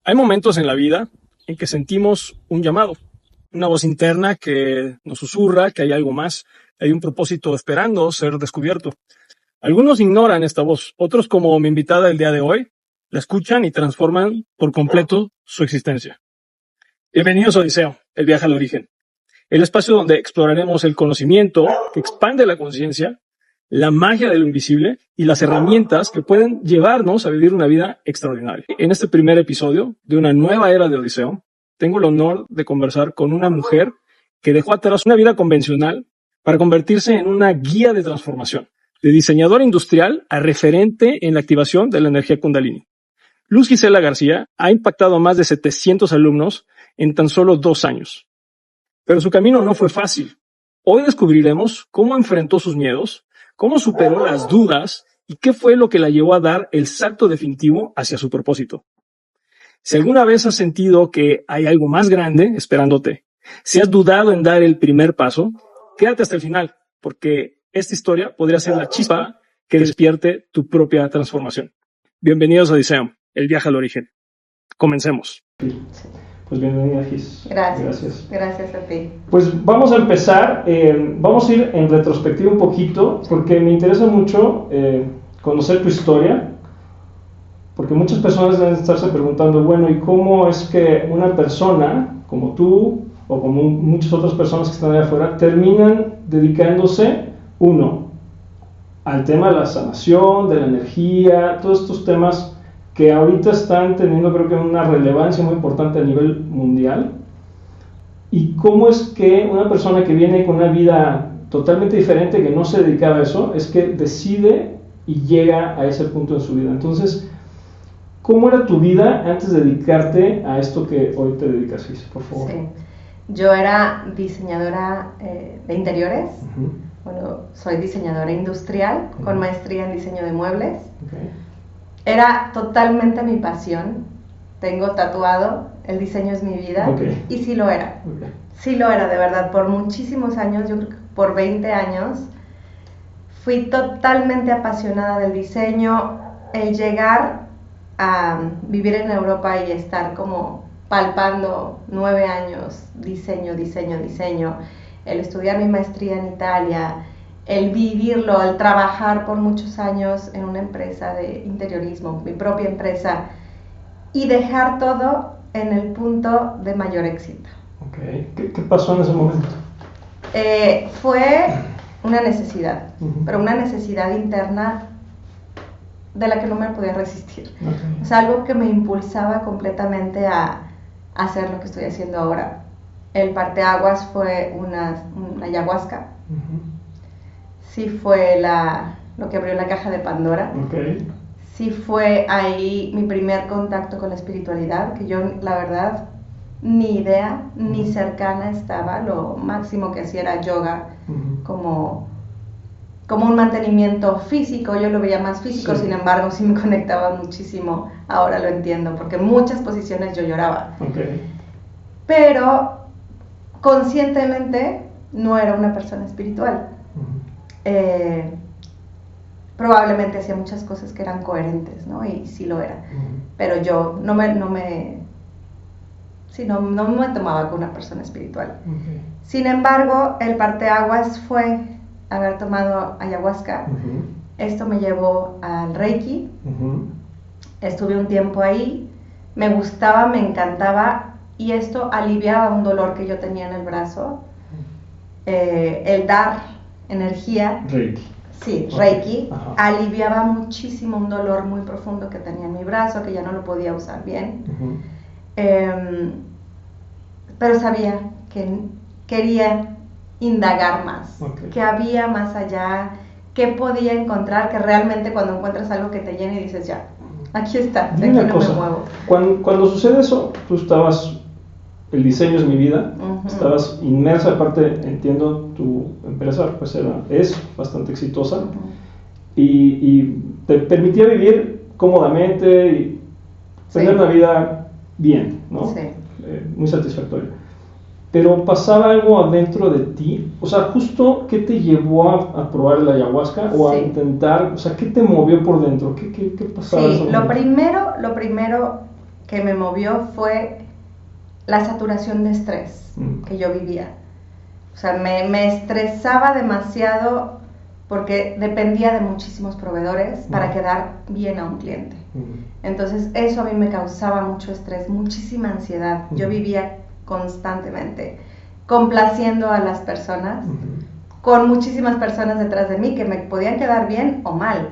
Hay momentos en la vida en que sentimos un llamado, una voz interna que nos susurra que hay algo más, hay un propósito esperando ser descubierto. Algunos ignoran esta voz, otros, como mi invitada el día de hoy, la escuchan y transforman por completo su existencia. Bienvenidos a Odiseo, el viaje al origen, el espacio donde exploraremos el conocimiento que expande la conciencia, la magia de lo invisible y las herramientas que pueden llevarnos a vivir una vida extraordinaria. En este primer episodio de una nueva era de Odiseo, tengo el honor de conversar con una mujer que dejó atrás una vida convencional para convertirse en una guía de transformación, de diseñadora industrial a referente en la activación de la energía Kundalini. Luz Gisela García ha impactado a más de 700 alumnos en tan solo 2 años. Pero su camino no fue fácil. Hoy descubriremos cómo enfrentó sus miedos, cómo superó las dudas y qué fue lo que la llevó a dar el salto definitivo hacia su propósito. Si alguna vez has sentido que hay algo más grande esperándote, si has dudado en dar el primer paso, quédate hasta el final, porque esta historia podría ser la chispa que despierte tu propia transformación. Bienvenidos a Odiseo, el viaje al origen. Comencemos. Pues bienvenida, Gis. Gracias a ti. Pues vamos a empezar, vamos a ir en retrospectiva un poquito, porque me interesa mucho conocer tu historia, porque muchas personas deben estarse preguntando, bueno, ¿y cómo es que una persona como tú, o como muchas otras personas que están allá afuera, terminan dedicándose, uno, al tema de la sanación, de la energía, todos estos temas que ahorita están teniendo, creo que, una relevancia muy importante a nivel mundial? Y cómo es que una persona que viene con una vida totalmente diferente, que no se dedicaba a eso, es que decide y llega a ese punto en su vida. Entonces, ¿cómo era tu vida antes de dedicarte a esto que hoy te dedicas, Gis, por favor? Sí. Yo era diseñadora de interiores. Bueno, soy diseñadora industrial con maestría en diseño de muebles. Era totalmente mi pasión. Tengo tatuado, el diseño es mi vida. Y sí lo era. Sí lo era, de verdad. Por muchísimos años, yo creo que por 20 años, fui totalmente apasionada del diseño. El llegar a vivir en Europa y estar como palpando 9 años, diseño, el estudiar mi maestría en Italia, el vivirlo, el trabajar por muchos años en una empresa de interiorismo, mi propia empresa, y dejar todo en el punto de mayor éxito. ¿Qué pasó en ese momento? Fue una necesidad, pero una necesidad interna de la que no me podía resistir. O sea, algo que me impulsaba completamente a hacer lo que estoy haciendo ahora. El parteaguas fue una ayahuasca. Sí fue lo que abrió la caja de Pandora. Sí fue ahí mi primer contacto con la espiritualidad, que yo, la verdad, ni idea, ni cercana estaba. Lo máximo que hacía era yoga, como un mantenimiento físico. Yo lo veía más físico, sin embargo, sí me conectaba muchísimo. Ahora lo entiendo, porque en muchas posiciones yo lloraba. Pero conscientemente no era una persona espiritual. Probablemente hacía muchas cosas que eran coherentes, ¿no? Y sí lo era. Pero yo no me tomaba como una persona espiritual. Sin embargo, el parteaguas fue haber tomado ayahuasca. Esto me llevó al Reiki. Estuve un tiempo ahí. Me gustaba, me encantaba. Y esto aliviaba un dolor que yo tenía en el brazo. El dar energía, Reiki. Sí, Reiki, aliviaba muchísimo un dolor muy profundo que tenía en mi brazo, que ya no lo podía usar bien. Pero sabía que quería indagar más, que había más allá, que podía encontrar, que realmente cuando encuentras algo que te llena y dices, ya, aquí está, de aquí no me muevo. Cuando sucede eso, tú estabas, el diseño es mi vida, estabas inmersa, aparte entiendo tu empresa pues es bastante exitosa, y te permitía vivir cómodamente y tener una vida bien, ¿no? Muy satisfactoria. Pero pasaba algo adentro de ti, o sea, justo, ¿qué te llevó a probar la ayahuasca o a intentar, o sea, qué te movió por dentro? ¿Qué pasaba? Sí, lo primero que me movió fue la saturación de estrés que yo vivía. O sea, me estresaba demasiado porque dependía de muchísimos proveedores para quedar bien a un cliente. Entonces eso a mí me causaba mucho estrés, muchísima ansiedad. Yo vivía constantemente complaciendo a las personas, con muchísimas personas detrás de mí que me podían quedar bien o mal.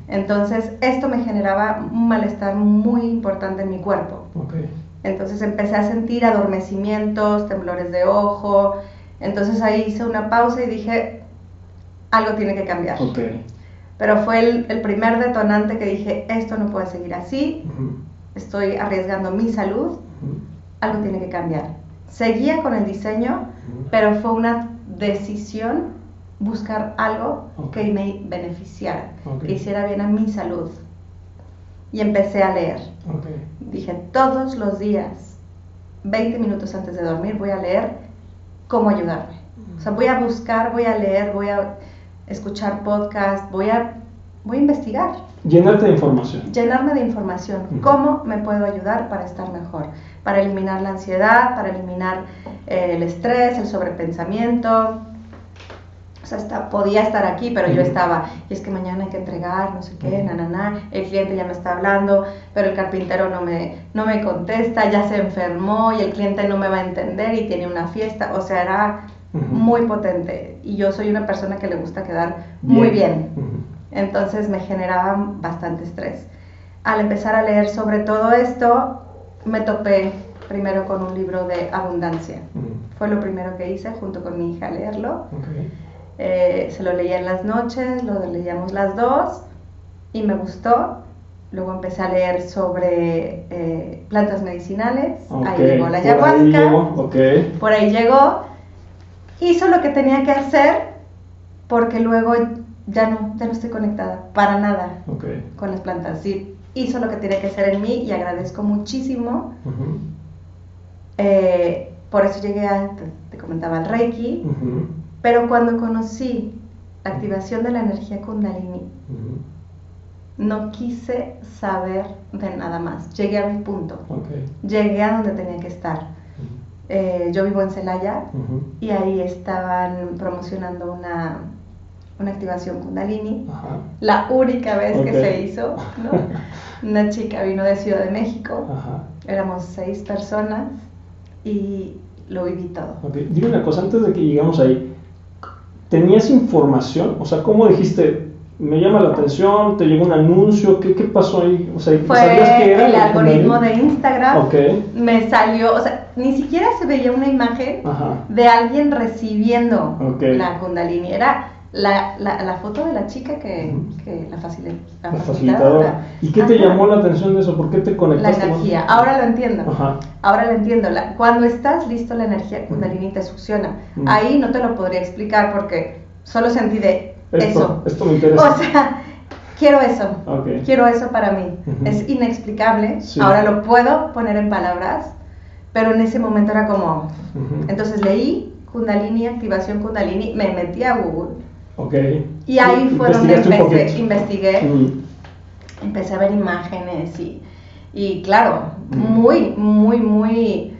Entonces esto me generaba un malestar muy importante en mi cuerpo. Entonces empecé a sentir adormecimientos, temblores de ojo. Entonces ahí hice una pausa y dije, algo tiene que cambiar. Pero fue el primer detonante que dije, esto no puede seguir así, estoy arriesgando mi salud, algo tiene que cambiar. Seguía con el diseño, pero fue una decisión buscar algo que me beneficiara, que hiciera bien a mi salud. Y empecé a leer. Dije, todos los días, 20 minutos antes de dormir, voy a leer cómo ayudarme. O sea, voy a buscar, voy a leer, voy a escuchar podcast, voy a investigar. Llenarte de información. Llenarme de información. ¿Cómo me puedo ayudar para estar mejor? Para eliminar la ansiedad, para eliminar el estrés, el sobrepensamiento. O sea, podía estar aquí, pero yo estaba, y es que mañana hay que entregar, no sé qué, el cliente ya me está hablando, pero el carpintero no me contesta, ya se enfermó y el cliente no me va a entender y tiene una fiesta. O sea, era muy potente y yo soy una persona que le gusta quedar muy bien. Entonces me generaba bastante estrés. Al empezar a leer sobre todo esto, me topé primero con un libro de abundancia. Fue lo primero que hice junto con mi hija, leerlo. Se lo leía en las noches, lo leíamos las dos y me gustó. Luego empecé a leer sobre plantas medicinales. Ahí llegó la ayahuasca. Por ahí llegó. Hizo lo que tenía que hacer porque luego ya no estoy conectada para nada con las plantas. Sí, hizo lo que tenía que hacer en mí y agradezco muchísimo. Por eso llegué te comentaba, al Reiki. Pero cuando conocí la activación de la energía Kundalini, no quise saber de nada más. Llegué a mi punto. Llegué a donde tenía que estar. Yo vivo en Celaya y ahí estaban promocionando una activación Kundalini. La única vez que se hizo, ¿no? Una chica vino de Ciudad de México. Éramos 6 personas y lo viví todo. Dime una cosa, antes de que llegamos ahí, ¿tenías información? O sea, ¿cómo dijiste, me llama la atención, te llegó un anuncio, qué pasó ahí? O sea, ¿sabías qué era? El algoritmo de Instagram me salió, o sea, ni siquiera se veía una imagen de alguien recibiendo la Kundalini, era la foto de la chica que la facilitadora. ¿Y qué te llamó la atención de eso? ¿Por qué te conectaste? La energía, ahora lo entiendo. Ahora lo entiendo. Cuando estás listo, la energía Kundalini te succiona. Ahí no te lo podría explicar porque solo sentí de eso. Esto me interesa. O sea, quiero eso para mí. Es inexplicable. Ahora lo puedo poner en palabras, pero en ese momento era como. Entonces leí Kundalini, activación Kundalini, me metí a Google. Y ahí fue donde investigué, empecé a ver imágenes y claro, muy es muy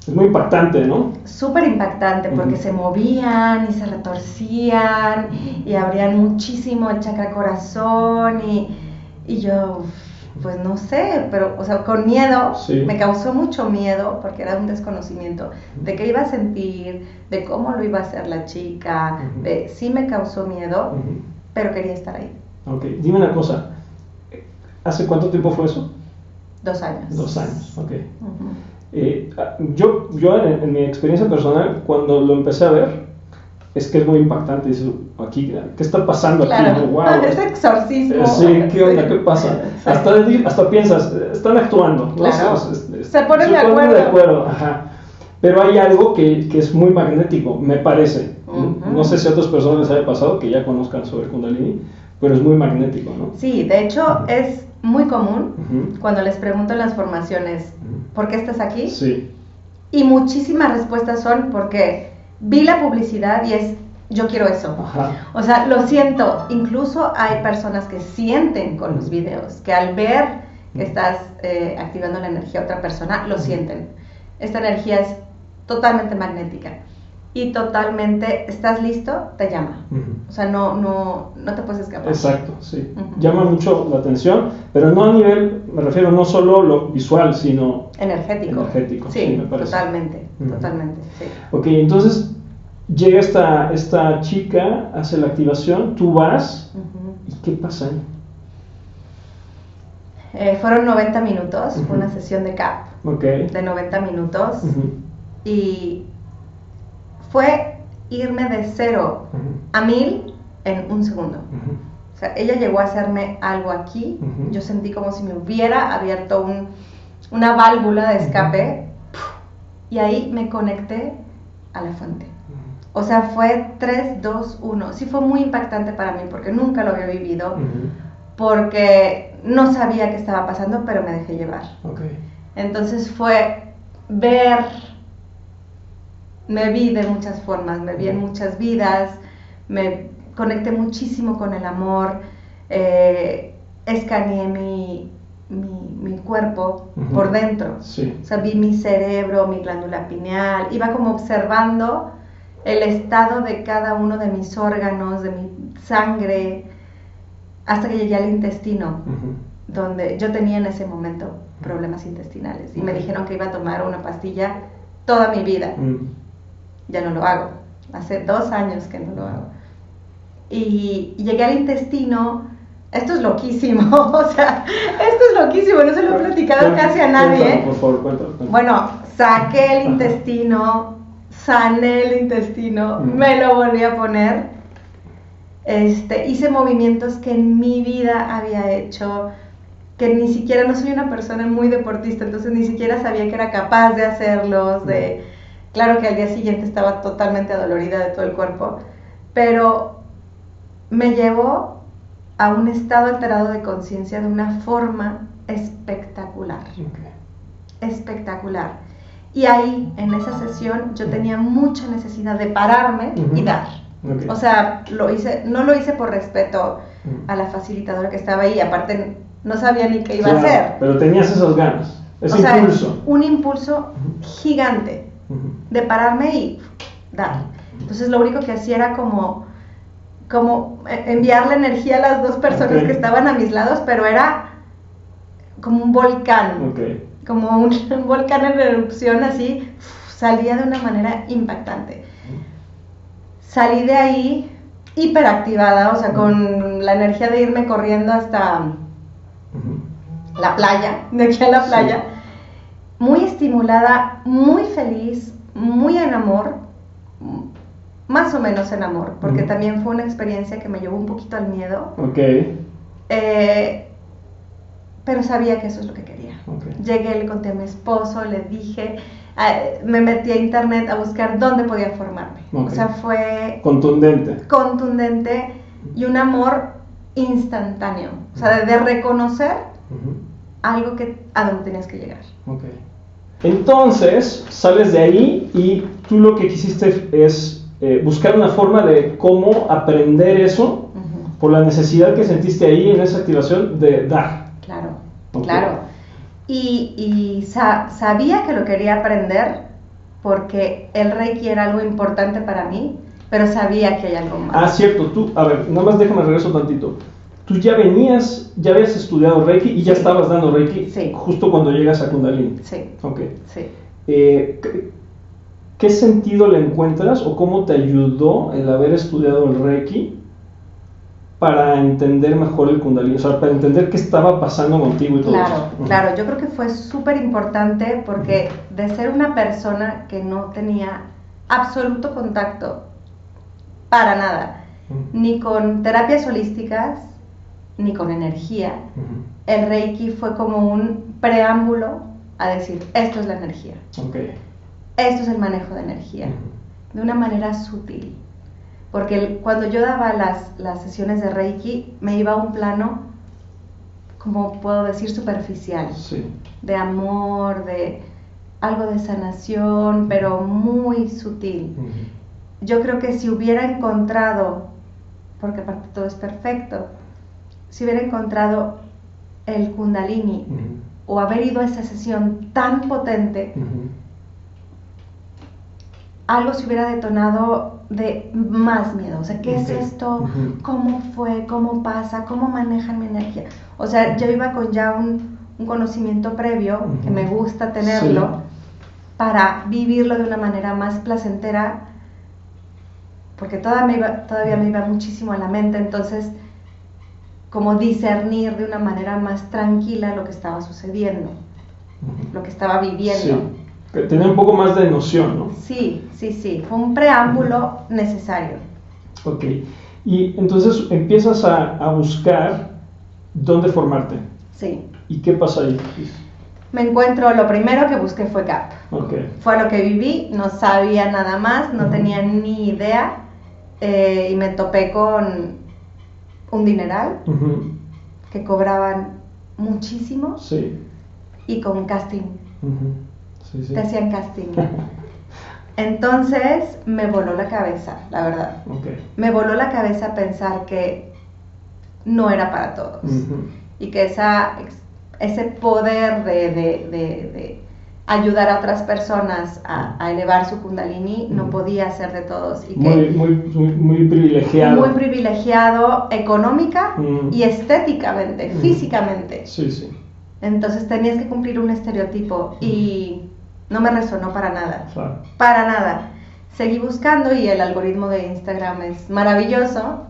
impactante, ¿no? Súper impactante porque se movían y se retorcían y abrían muchísimo el chakra corazón y yo, pues no sé, pero, o sea, con miedo, me causó mucho miedo porque era un desconocimiento de qué iba a sentir, de cómo lo iba a hacer la chica, sí me causó miedo, pero quería estar ahí. Dime una cosa, ¿hace cuánto tiempo fue eso? 2 años. 2 años, yo en mi experiencia personal, cuando lo empecé a ver, es que es muy impactante. Dices, aquí, ¿qué está pasando aquí? Wow, es exorcismo. Sí, ¿qué onda? ¿Qué pasa? Hasta piensas, están actuando, ¿no? Claro. Se ponen de acuerdo. Pero hay algo que es muy magnético, me parece. No sé si a otras personas les haya pasado que ya conozcan sobre Kundalini, pero es muy magnético, ¿no? Sí, de hecho es muy común cuando les pregunto en las formaciones, ¿por qué estás aquí? Y muchísimas respuestas son porque vi la publicidad y es, yo quiero eso. O sea, lo siento. Incluso hay personas que sienten con los videos, que al ver que estás activando la energía a otra persona, lo sienten. Esta energía es totalmente magnética y totalmente, ¿estás listo? Te llama. O sea, no te puedes escapar. Exacto, sí. Llama mucho la atención, pero no a nivel, me refiero no solo lo visual, sino energético. Sí, me parece. Totalmente, sí. Ok, entonces llega esta chica, hace la activación, tú vas, ¿y qué pasa ahí? Fueron 90 minutos, fue una sesión de CAP de 90 minutos y fue irme de 0 a 1000 en un segundo. O sea, ella llegó a hacerme algo aquí, yo sentí como si me hubiera abierto una válvula de escape y ahí me conecté a la fuente. O sea, fue 3, 2, 1. Sí fue muy impactante para mí porque nunca lo había vivido, porque no sabía qué estaba pasando, pero me dejé llevar. Entonces fue ver, me vi de muchas formas, me vi en muchas vidas, me conecté muchísimo con el amor, escaneé mi cuerpo por dentro. Sí. O sea, vi mi cerebro, mi glándula pineal, iba como observando el estado de cada uno de mis órganos, de mi sangre, hasta que llegué al intestino, donde yo tenía en ese momento problemas intestinales y me dijeron que iba a tomar una pastilla toda mi vida. Ya no lo hago, hace 2 años que no lo hago. Y llegué al intestino. Esto es loquísimo, o sea, esto es loquísimo, no se lo he platicado casi a nadie. Por favor, cuéntalo. Bueno, saqué el intestino, sané el intestino, me lo volví a poner, hice movimientos que en mi vida había hecho, que ni siquiera, no soy una persona muy deportista, entonces ni siquiera sabía que era capaz de hacerlos, claro que al día siguiente estaba totalmente adolorida de todo el cuerpo, pero me llevó a un estado alterado de conciencia de una forma espectacular. Espectacular. Y ahí, en esa sesión, yo tenía mucha necesidad de pararme y dar. O sea, no lo hice por respeto a la facilitadora que estaba ahí, aparte no sabía ni qué iba a hacer. Pero tenías esas ganas, ese impulso. Un impulso gigante de pararme y dar. Entonces lo único que hacía era como enviar la energía a las 2 personas que estaban a mis lados, pero era como un volcán, como un volcán en erupción, así, salía de una manera impactante. Salí de ahí hiperactivada, o sea, con la energía de irme corriendo hasta la playa, de aquí a la playa, muy estimulada, muy feliz, muy en amor, más o menos en amor, porque también fue una experiencia que me llevó un poquito al miedo. Pero sabía que eso es lo que quería. Llegué, le conté a mi esposo, le dije, me metí a internet a buscar dónde podía formarme. O sea, fue contundente y un amor instantáneo. O sea, de reconocer algo a donde tenías que llegar. Entonces, sales de ahí y tú lo que quisiste es buscar una forma de cómo aprender eso por la necesidad que sentiste ahí en esa activación de dar. Claro. Y sabía que lo quería aprender porque el Reiki era algo importante para mí, pero sabía que hay algo más. Cierto, tú, a ver, nada más déjame regreso tantito. Tú ya habías estudiado Reiki y ya estabas dando Reiki justo cuando llegas a Kundalini. Sí. ¿Qué sentido le encuentras o cómo te ayudó el haber estudiado el Reiki para entender mejor el Kundalini? O sea, para entender qué estaba pasando contigo y todo eso. Claro, yo creo que fue súper importante porque de ser una persona que no tenía absoluto contacto para nada, ni con terapias holísticas, ni con energía, el Reiki fue como un preámbulo a decir, esto es la energía. Esto es el manejo de energía, de una manera sutil. Porque cuando yo daba las sesiones de Reiki, me iba a un plano, como puedo decir, superficial. De amor, de algo de sanación, pero muy sutil. Yo creo que si hubiera encontrado, porque aparte todo es perfecto, si hubiera encontrado el Kundalini o haber ido a esa sesión tan potente, algo se hubiera detonado de más miedo. O sea, ¿qué es esto? ¿Cómo fue? ¿Cómo pasa? ¿Cómo manejan mi energía? O sea, yo iba con ya un conocimiento previo, que me gusta tenerlo, para vivirlo de una manera más placentera, porque todavía me iba muchísimo a la mente, entonces como discernir de una manera más tranquila lo que estaba sucediendo, lo que estaba viviendo. Sí. Tener un poco más de noción, ¿no? Sí, fue un preámbulo necesario. Ok, y entonces empiezas a buscar dónde formarte. Sí. ¿Y qué pasa ahí? Me encuentro, lo primero que busqué fue CAP. Fue lo que viví, no sabía nada más, no tenía ni idea, y me topé con un dineral, que cobraban muchísimo, y con casting. Te hacían casting. Entonces me voló la cabeza, la verdad. Me voló la cabeza pensar que no era para todos, y que ese poder de ayudar a otras personas a elevar su Kundalini no podía ser de todos, y que muy privilegiado. Muy privilegiado económica y estéticamente, físicamente. Entonces tenías que cumplir un estereotipo y no me resonó para nada. Para nada. Seguí buscando y el algoritmo de Instagram es maravilloso.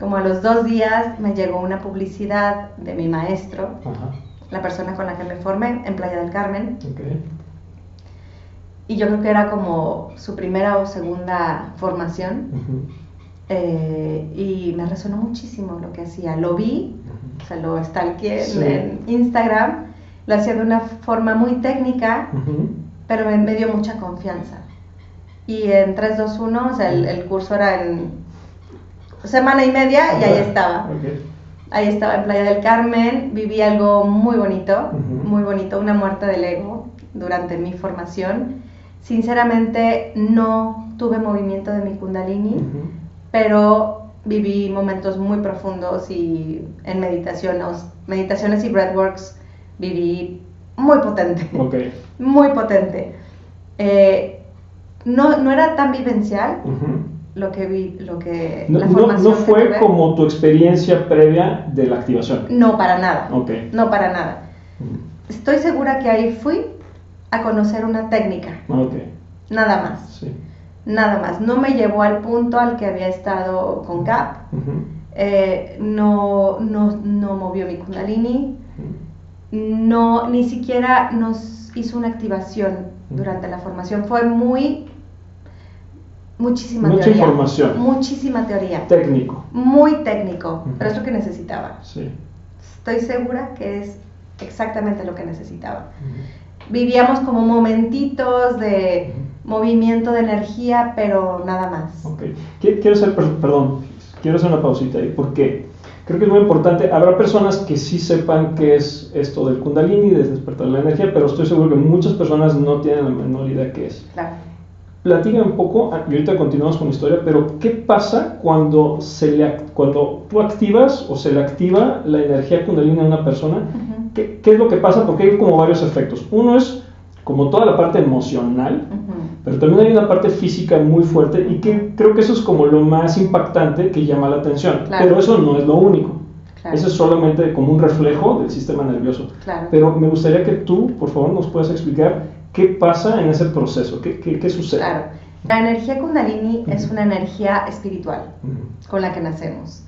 Como a los 2 días me llegó una publicidad de mi maestro, la persona con la que me formé en Playa del Carmen. Y yo creo que era como su primera o segunda formación. Y me resonó muchísimo lo que hacía. Lo vi, o sea, lo stalkeé en Instagram. Lo hacía de una forma muy técnica, pero me dio mucha confianza. Y en 3, 2, 1, o sea, el curso era en semana y media, y ahí estaba. Ahí estaba en Playa del Carmen. Viví algo muy bonito, una muerte del ego durante mi formación. Sinceramente no tuve movimiento de mi Kundalini, pero viví momentos muy profundos, y en meditaciones y breathworks viví muy potente. Muy potente. No era tan vivencial lo que vi, la formación. No fue como tu experiencia previa de la activación. No, para nada. No, para nada. Estoy segura que ahí fui a conocer una técnica. Nada más. Nada más. No me llevó al punto al que había estado con CAP. No movió mi Kundalini. Ni siquiera nos hizo una activación durante la formación. Fue muchísima mucha teoría. Información. Muchísima teoría. Técnico. Muy técnico, pero es lo que necesitaba. Estoy segura que es exactamente lo que necesitaba. Vivíamos como momentitos de movimiento de energía, pero nada más. Quiero hacer una pausita ahí, porque creo que es muy importante. Habrá personas que sí sepan qué es esto del Kundalini, de despertar la energía, pero estoy seguro que muchas personas no tienen la menor idea qué es. Platícame un poco, y ahorita continuamos con la historia, pero ¿qué pasa cuando tú activas o se le activa la energía Kundalini a una persona? ¿Qué es lo que pasa? Porque hay como varios efectos. Uno es como toda la parte emocional, pero también hay una parte física muy fuerte, y que creo que eso es como lo más impactante que llama la atención. Pero eso no es lo único. Eso es solamente como un reflejo del sistema nervioso. Pero me gustaría que tú, por favor, nos puedas explicar qué pasa en ese proceso, qué sucede. La energía Kundalini es una energía espiritual con la que nacemos.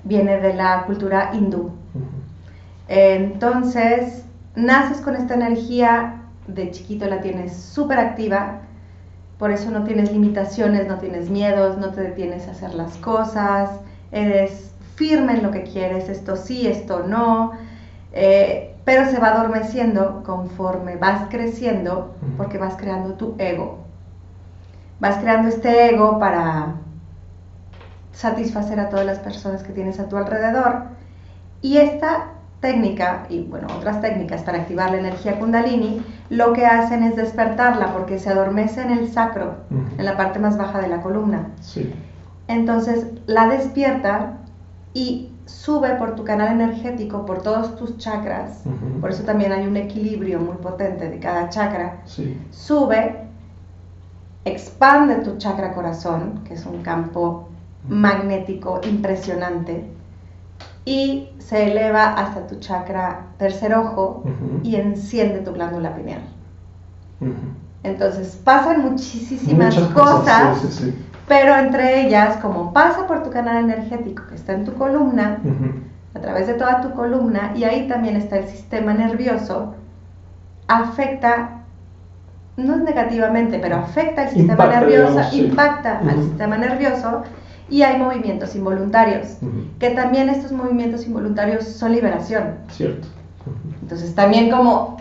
Viene de la cultura hindú. Entonces, naces con esta energía, de chiquito la tienes súper activa, por eso no tienes limitaciones, no tienes miedos, no te detienes a hacer las cosas, eres firme en lo que quieres, esto sí, esto no, pero se va adormeciendo conforme vas creciendo, porque vas creando tu ego. Vas creando este ego para satisfacer a todas las personas que tienes a tu alrededor, y esta técnica, y bueno, otras técnicas para activar la energía Kundalini, lo que hacen es despertarla, porque se adormece en el sacro, en la parte más baja de la columna. Entonces la despierta y sube por tu canal energético, por todos tus chakras. Por eso también hay un equilibrio muy potente de cada chakra. Sí. Sube, expande tu chakra corazón, que es un campo magnético impresionante, y se eleva hasta tu chakra tercer ojo y enciende tu glándula pineal. Entonces pasan muchísimas cosas, sí. Pero entre ellas, como pasa por tu canal energético que está en tu columna, a través de toda tu columna, y ahí también está el sistema nervioso, afecta, no es negativamente, pero afecta al sistema nervioso, digamos, sí. impacta al sistema nervioso, y hay movimientos involuntarios, que también estos movimientos involuntarios son liberación. Cierto. Entonces también como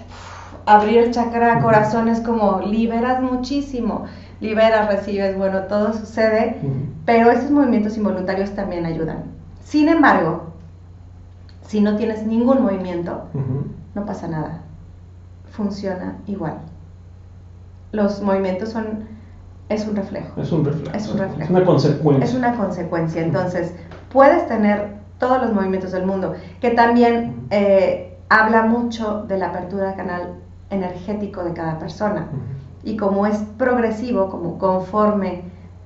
abrir el chakra corazón es como liberas muchísimo, liberas, recibes, bueno, todo sucede, pero estos movimientos involuntarios también ayudan. Sin embargo, si no tienes ningún movimiento, no pasa nada, funciona igual. Los movimientos es un reflejo. Es un reflejo. Es un reflejo. Es una consecuencia. Es una consecuencia. Entonces, puedes tener todos los movimientos del mundo, que también habla mucho de la apertura del canal energético de cada persona. Y como es progresivo, como conforme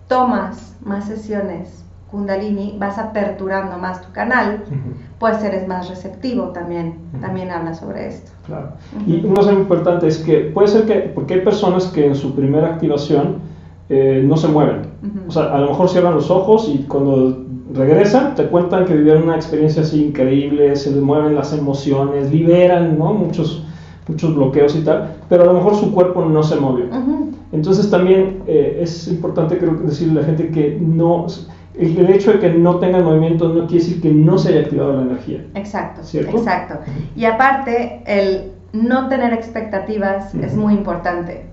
tomas más sesiones Kundalini, vas aperturando más tu canal, pues eres más receptivo también. También habla sobre esto. Claro. Y una cosa importante es que puede ser que, porque hay personas que en su primera activación no se mueven. O sea, a lo mejor cierran los ojos y cuando regresan te cuentan que vivieron una experiencia así increíble, se les mueven las emociones, liberan, ¿no? muchos bloqueos y tal, pero a lo mejor su cuerpo no se movió. Entonces también es importante, creo, decirle a la gente que no, el hecho de que no tengan movimiento no quiere decir que no se haya activado la energía. Exacto, ¿cierto? Exacto. Y aparte, el no tener expectativas es muy importante,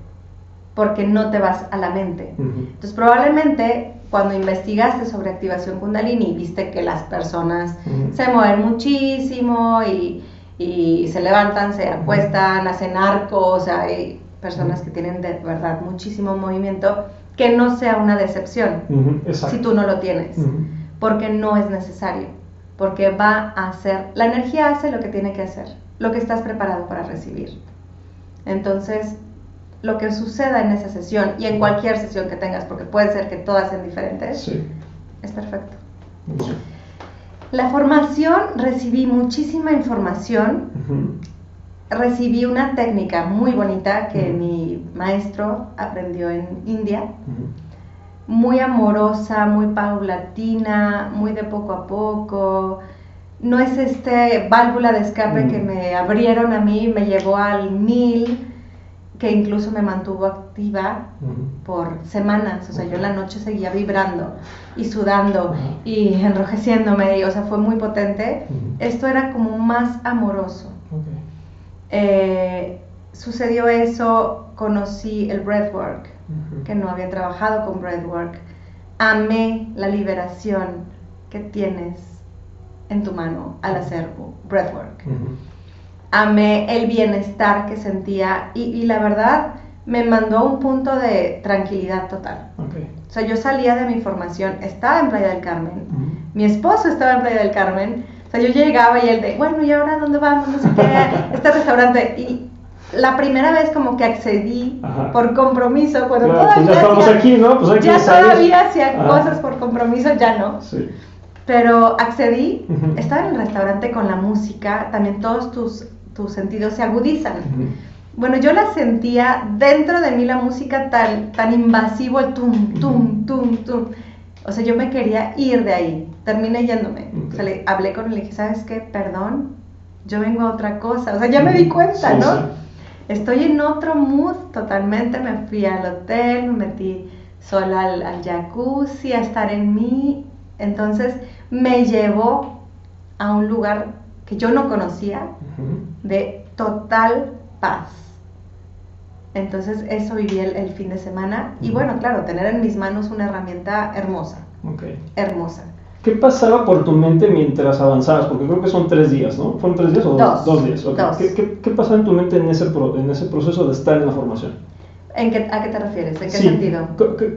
porque no te vas a la mente. Entonces probablemente cuando investigaste sobre activación Kundalini, viste que las personas se mueven muchísimo y se levantan, se acuestan, hacen arcos, hay personas que tienen de verdad muchísimo movimiento, que no sea una decepción si tú no lo tienes, porque no es necesario, porque va a hacer, la energía hace lo que tiene que hacer, lo que estás preparado para recibir. Entonces, lo que suceda en esa sesión y en cualquier sesión que tengas, porque puede ser que todas sean diferentes, es perfecto. La formación, recibí muchísima información, recibí una técnica muy bonita que mi maestro aprendió en India, muy amorosa, muy paulatina, muy de poco a poco. No es válvula de escape que me abrieron a mí, me llevó al 1000, que incluso me mantuvo activa por semanas. O sea, yo en la noche seguía vibrando y sudando y enrojeciéndome, y, o sea, fue muy potente. Esto era como más amoroso. Sucedió eso, conocí el breathwork, que no había trabajado con breathwork. Amé la liberación que tienes en tu mano al hacer breathwork. Amé el bienestar que sentía y la verdad me mandó a un punto de tranquilidad total. O sea, yo salía de mi formación, estaba en Playa del Carmen, mi esposo estaba en Playa del Carmen, o sea, yo llegaba y él de, bueno, ¿y ahora dónde vamos? No sé qué, este restaurante. Y la primera vez como que accedí por compromiso, cuando todavía pues ya estamos aquí, ¿no? Pues hay que todavía hacía cosas por compromiso, ya no. Pero accedí, estaba en el restaurante con la música, también todos tus sentidos se agudizan. Bueno, yo la sentía dentro de mí, la música tan invasivo, el tum, tum, tum, tum. O sea, yo me quería ir de ahí, terminé yéndome. O sea, le hablé con él y le dije, ¿sabes qué? Perdón, yo vengo a otra cosa. O sea, ya me di cuenta, ¿no? Estoy en otro mood totalmente, me fui al hotel, me metí sola al jacuzzi, a estar en mí. Entonces, me llevó a un lugar que yo no conocía, de total paz. Entonces eso viví el fin de semana y bueno, claro, tener en mis manos una herramienta hermosa, hermosa. ¿Qué pasaba por tu mente mientras avanzabas? Porque creo que son 3 días, ¿no? ¿Fueron 3 días o 2 días? Dos. ¿Qué pasaba en tu mente en ese proceso de estar en la formación? ¿A qué te refieres? ¿En qué Sí. sentido?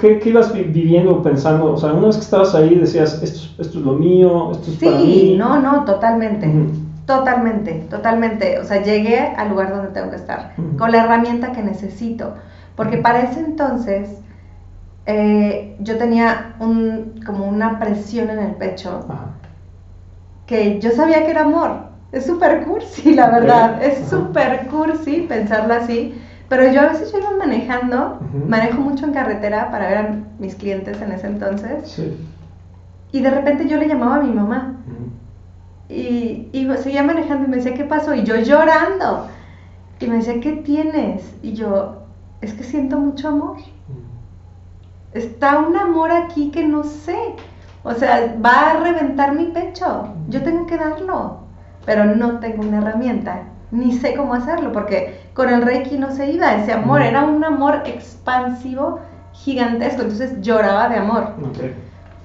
¿Qué ibas viviendo, pensando? O sea, una vez que estabas ahí decías, esto es lo mío, esto es para mí. Sí, no, totalmente. Ujú. Totalmente. O sea, llegué al lugar donde tengo que estar, Ujú. con la herramienta que necesito. Porque para ese entonces yo tenía como una presión en el pecho, Ajá. que yo sabía que era amor. Es súper cursi, la verdad. Okay. Es súper cursi pensarlo así. Pero yo a veces iba manejando, Ujú. manejo mucho en carretera para ver a mis clientes en ese entonces. Sí. Y de repente yo le llamaba a mi mamá. Ujú. Y seguía manejando y me decía, ¿qué pasó? Y yo llorando. Y me decía, ¿qué tienes? Y yo, es que siento mucho amor. Está un amor aquí que no sé. O sea, va a reventar mi pecho. Yo tengo que darlo. Pero no tengo una herramienta. Ni sé cómo hacerlo. Porque con el Reiki no se iba ese amor. Era un amor expansivo, gigantesco. Entonces lloraba de amor. Okay.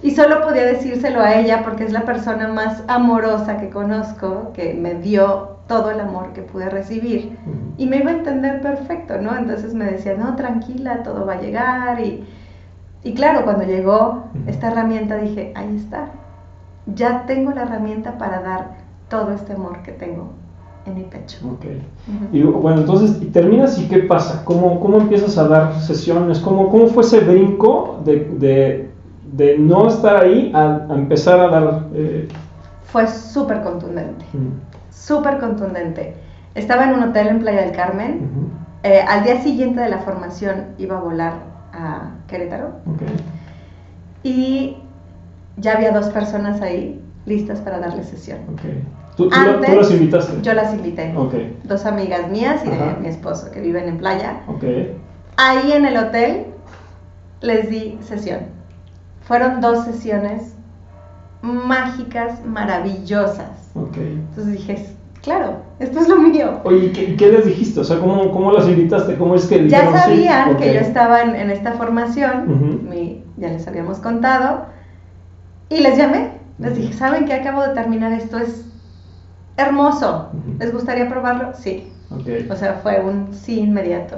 Y solo podía decírselo a ella porque es la persona más amorosa que conozco, que me dio todo el amor que pude recibir. Ujú. Y me iba a entender perfecto, ¿no? Entonces me decía, no, tranquila, todo va a llegar. Y claro, cuando llegó esta herramienta dije, ahí está. Ya tengo la herramienta para dar todo este amor que tengo en mi pecho. Okay. Y bueno, entonces, y terminas y ¿qué pasa? ¿Cómo empiezas a dar sesiones? ¿Cómo fue ese brinco de no estar ahí a empezar a dar? Fue súper contundente. Súper contundente. Estaba en un hotel en Playa del Carmen. Al día siguiente de la formación iba a volar a Querétaro. Okay. Y ya había 2 personas ahí listas para darle sesión. Okay. ¿Tú las invitaste? Yo las invité. Okay. 2 amigas mías y Ajá. de mi esposo que viven en Playa. Okay. Ahí en el hotel les di sesión. Fueron 2 sesiones mágicas, maravillosas. Okay. Entonces dije, claro, esto es lo mío. Oye, ¿qué les dijiste? O sea, ¿cómo las invitaste? ¿Cómo es que Ya dijeron sabían sí? que Okay. yo estaba en esta formación, ya les habíamos contado, y les llamé, les dije, ¿saben qué? Acabo de terminar esto, es hermoso, ¿les gustaría probarlo? Sí. Okay. O sea, fue un sí inmediato.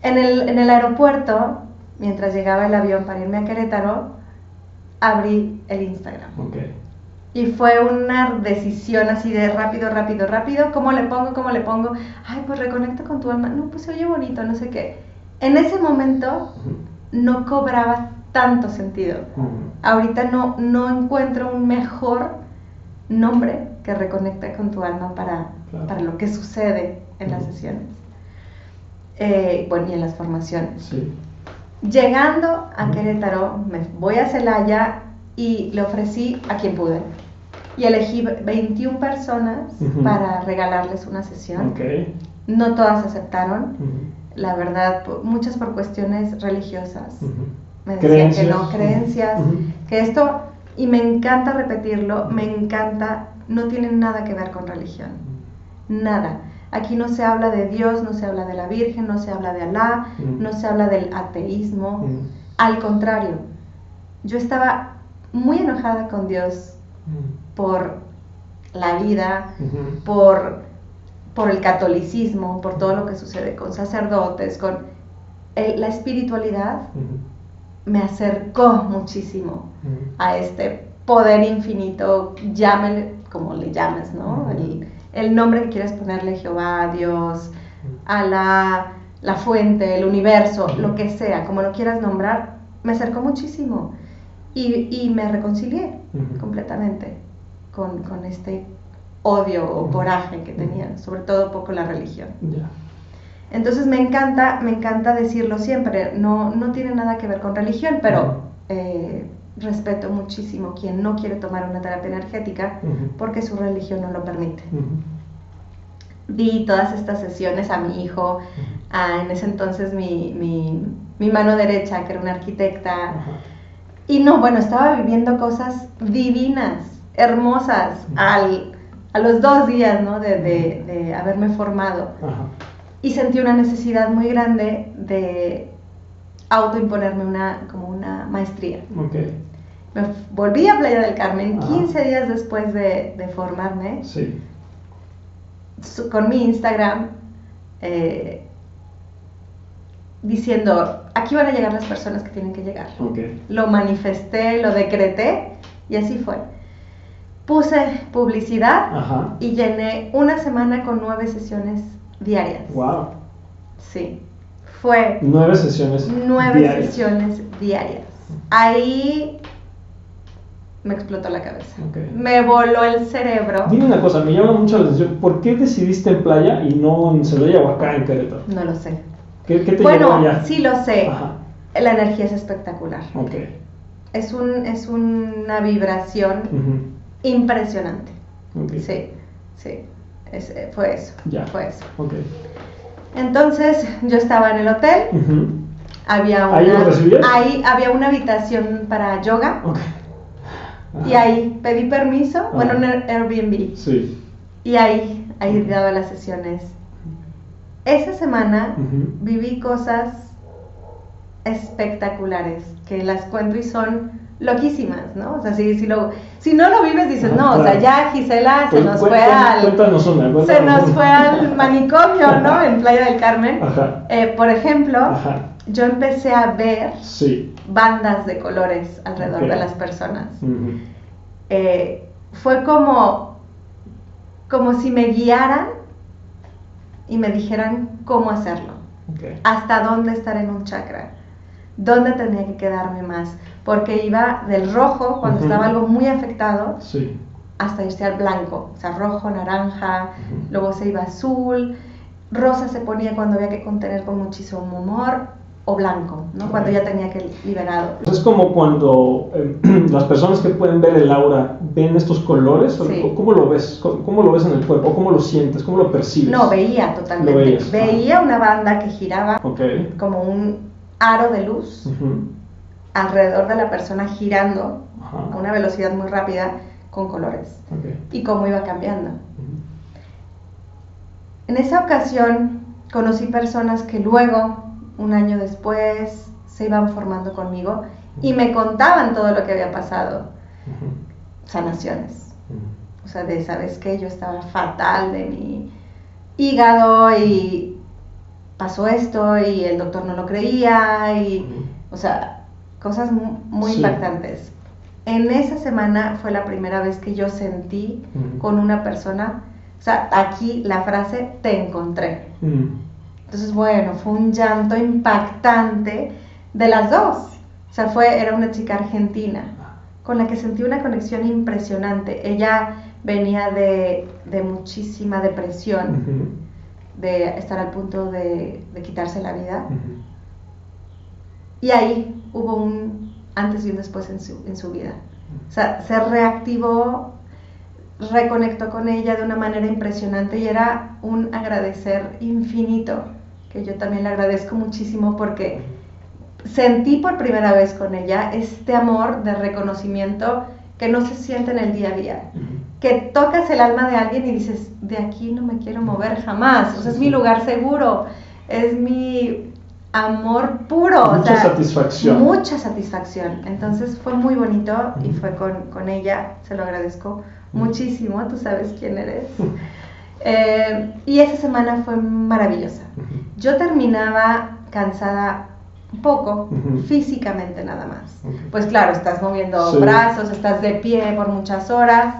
En el aeropuerto, mientras llegaba el avión para irme a Querétaro, abrí el Instagram. Okay. Y fue una decisión así de rápido. ¿Cómo le pongo? Ay, pues reconecta con tu alma. No, pues se oye bonito, no sé qué. En ese momento no cobraba tanto sentido. Ahorita no encuentro un mejor nombre que reconecta con tu alma para lo que sucede en las sesiones. Bueno, y en las formaciones. Sí. Llegando a Querétaro, me voy a Celaya y le ofrecí a quien pude. Y elegí 21 personas para regalarles una sesión. Okay. No todas aceptaron, la verdad, muchas por cuestiones religiosas. Me decían que no, creencias, que esto, y me encanta repetirlo, me encanta, no tiene nada que ver con religión. Nada. Aquí no se habla de Dios, no se habla de la Virgen, no se habla de Alá, no se habla del ateísmo. Al contrario, yo estaba muy enojada con Dios por la vida, por el catolicismo, por todo lo que sucede con sacerdotes, con la espiritualidad. Me acercó muchísimo a este poder infinito, llámele como le llames, ¿no? El nombre que quieras ponerle, Jehová, Dios, Alá, la fuente, el universo, lo que sea, como lo quieras nombrar, me acercó muchísimo y me reconcilié completamente con este odio o coraje que tenía, sobre todo poco la religión. Yeah. Entonces me encanta decirlo siempre, no tiene nada que ver con religión, pero respeto muchísimo quien no quiere tomar una terapia energética porque su religión no lo permite. Di todas estas sesiones a mi hijo, en ese entonces mi mano derecha, que era una arquitecta, y no, bueno, estaba viviendo cosas divinas, hermosas, a los 2 días, ¿no? de haberme formado. Y sentí una necesidad muy grande de autoimponerme como una maestría. Okay. Me volví a Playa del Carmen 15 días después de formarme. Sí. Con mi Instagram diciendo, aquí van a llegar las personas que tienen que llegar. Okay. Lo manifesté, lo decreté y así fue. Puse publicidad y llené una semana con 9 sesiones diarias. Wow. Sí, fue 9 sesiones 9 diarias. sesiones diarias. Ahí me explotó la cabeza. Okay. Me voló el cerebro. Dime una cosa, me llama mucho la atención. ¿Por qué decidiste en Playa y no en Celaya o acá en Querétaro? No lo sé. ¿Qué te llevó allá? Bueno, sí lo sé. Ajá. La energía es espectacular. Okay. Es una vibración impresionante. Okay. Sí. Fue eso. Ya. Fue eso. Okay. Entonces, yo estaba en el hotel. ¿Ahí había una habitación para yoga. Okay. Y ahí pedí permiso, bueno, un Airbnb. Sí. Y ahí daba las sesiones. Esa semana viví cosas espectaculares que las cuento y son loquísimas, ¿no? O sea, si no lo vives dices, no, claro. O sea, ya Gisela se nos fue al manicomio, ¿no? En Playa del Carmen. Por ejemplo, yo empecé a ver bandas de colores alrededor de las personas. Fue como si me guiaran y me dijeran cómo hacerlo, hasta dónde estar en un chakra, dónde tenía que quedarme más, porque iba del rojo cuando estaba algo muy afectado hasta irse al blanco, o sea, rojo, naranja, luego se iba azul, rosa se ponía cuando había que contener con muchísimo humor, o blanco, ¿no? Cuando ya tenía que liberado. Es como cuando las personas que pueden ver el aura ven estos colores. ¿Cómo lo ves? ¿Cómo lo ves en el cuerpo? ¿Cómo lo sientes? ¿Cómo lo percibes? No, veía totalmente. Veía una banda que giraba como un aro de luz alrededor de la persona, girando a una velocidad muy rápida con colores y cómo iba cambiando. En esa ocasión conocí personas que luego, un año después, se iban formando conmigo y me contaban todo lo que había pasado. Sanaciones. O sea, ¿sabes qué? Yo estaba fatal de mi hígado y pasó esto y el doctor no lo creía o sea, cosas muy impactantes. En esa semana fue la primera vez que yo sentí con una persona, o sea, aquí la frase, te encontré. Entonces, bueno, fue un llanto impactante de las dos. O sea, era una chica argentina con la que sentí una conexión impresionante. Ella venía de muchísima depresión, de estar al punto de quitarse la vida. Y ahí hubo un antes y un después en su vida. O sea, se reactivó, reconectó con ella de una manera impresionante y era un agradecer infinito, que yo también le agradezco muchísimo porque sentí por primera vez con ella este amor de reconocimiento que no se siente en el día a día, que tocas el alma de alguien y dices, de aquí no me quiero mover jamás, o sea, es mi lugar seguro, es mi amor puro, mucha satisfacción. Mucha satisfacción. Entonces fue muy bonito y fue con ella, se lo agradezco muchísimo, tú sabes quién eres. Y esa semana fue maravillosa. Yo terminaba cansada un poco, físicamente nada más. Pues claro, estás moviendo brazos, estás de pie por muchas horas,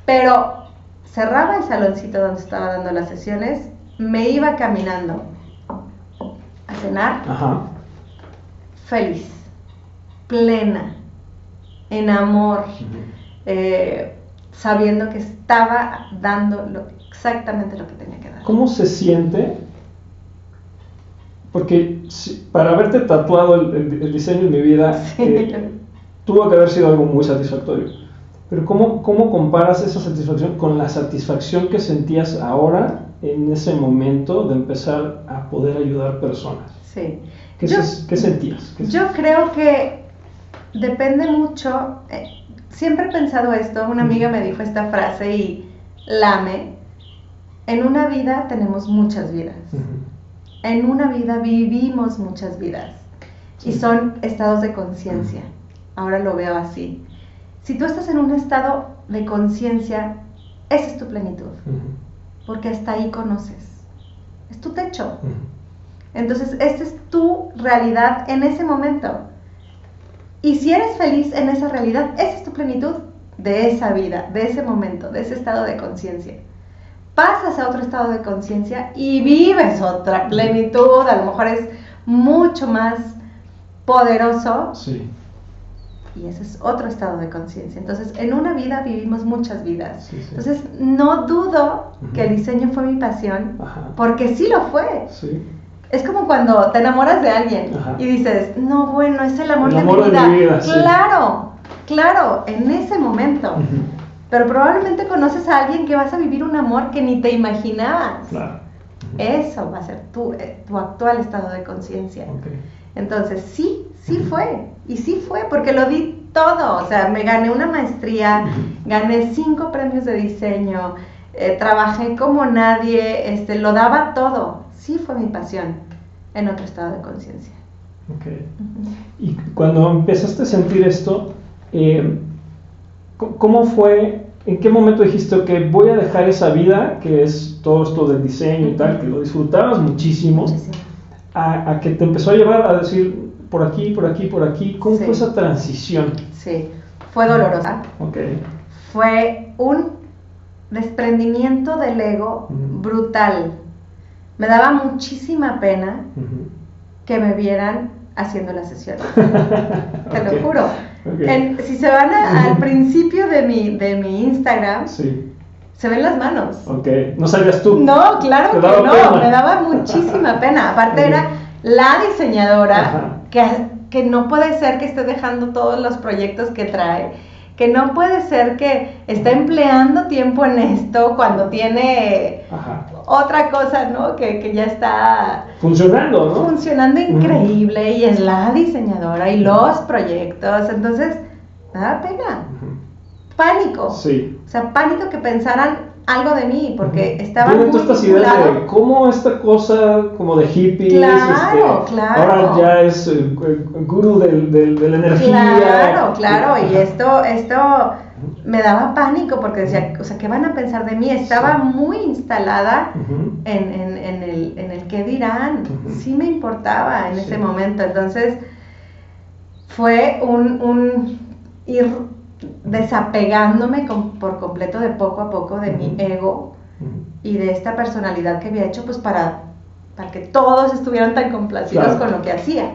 pero cerraba el saloncito donde estaba dando las sesiones, me iba caminando a cenar, feliz, plena, en amor, sabiendo que estaba dando exactamente lo que tenía que dar. ¿Cómo se siente? Porque para haberte tatuado el diseño de mi vida, tuvo que haber sido algo muy satisfactorio. Pero ¿cómo comparas esa satisfacción con la satisfacción que sentías ahora en ese momento de empezar a poder ayudar personas? Sí. ¿Qué sentías? Yo creo que depende mucho. Siempre he pensado esto. Una amiga me dijo esta frase y la amé. En una vida tenemos muchas vidas. En una vida vivimos muchas vidas. Y son estados de conciencia. Ahora lo veo así. Si tú estás en un estado de conciencia, esa es tu plenitud. Porque hasta ahí conoces. Es tu techo. Entonces, esta es tu realidad en ese momento. Y si eres feliz en esa realidad, esa es tu plenitud de esa vida, de ese momento, de ese estado de conciencia. Pasas a otro estado de conciencia y vives otra plenitud, a lo mejor es mucho más poderoso. Sí. Y ese es otro estado de conciencia. Entonces, en una vida vivimos muchas vidas. Sí, sí. Entonces, no dudo que el diseño fue mi pasión, Ajá. porque sí lo fue. Sí. Es como cuando te enamoras de alguien. Ajá. Y dices, no, bueno, es el amor de mi vida. Claro, claro, en ese momento. Pero probablemente conoces a alguien que vas a vivir un amor que ni te imaginabas. Claro. Eso va a ser tu actual estado de conciencia. Okay. Entonces, sí fue. Y sí fue, porque lo di todo. O sea, me gané una maestría, gané 5 premios de diseño, trabajé como nadie, lo daba todo. Sí fue mi pasión en otro estado de conciencia. Okay. Y cuando empezaste a sentir esto, ¿cómo fue? ¿En qué momento dijiste, ok, voy a dejar esa vida, que es todo esto del diseño y tal, que lo disfrutabas muchísimo, a que te empezó a llevar a decir, por aquí, por aquí, por aquí? ¿Cómo fue esa transición? Sí, fue dolorosa. Okay. Fue un desprendimiento del ego brutal. Me daba muchísima pena que me vieran haciendo las sesiones. Te lo juro. Okay. Si se van al principio de mi Instagram, se ven las manos. Okay. ¿No sabías tú? No, claro que no. Pena. Me daba muchísima pena. Aparte era la diseñadora que no puede ser que esté dejando todos los proyectos que trae, que no puede ser que esté empleando tiempo en esto cuando tiene otra cosa, ¿no? Que ya está funcionando, ¿no? Funcionando increíble y es la diseñadora y los proyectos. Entonces, me daba pena. Pánico. Sí. O sea, pánico que pensaran algo de mí, porque estaba muy estas ideas de cómo esta cosa como de hippies, claro. ahora ya es el gurú de la energía. Claro, y esto me daba pánico porque decía, o sea, ¿qué van a pensar de mí? Estaba muy instalada en el qué dirán. Sí me importaba en ese momento. Entonces fue un ir desapegándome por completo de poco a poco de mi ego y de esta personalidad que había hecho pues para que todos estuvieran tan complacidos con lo que hacía.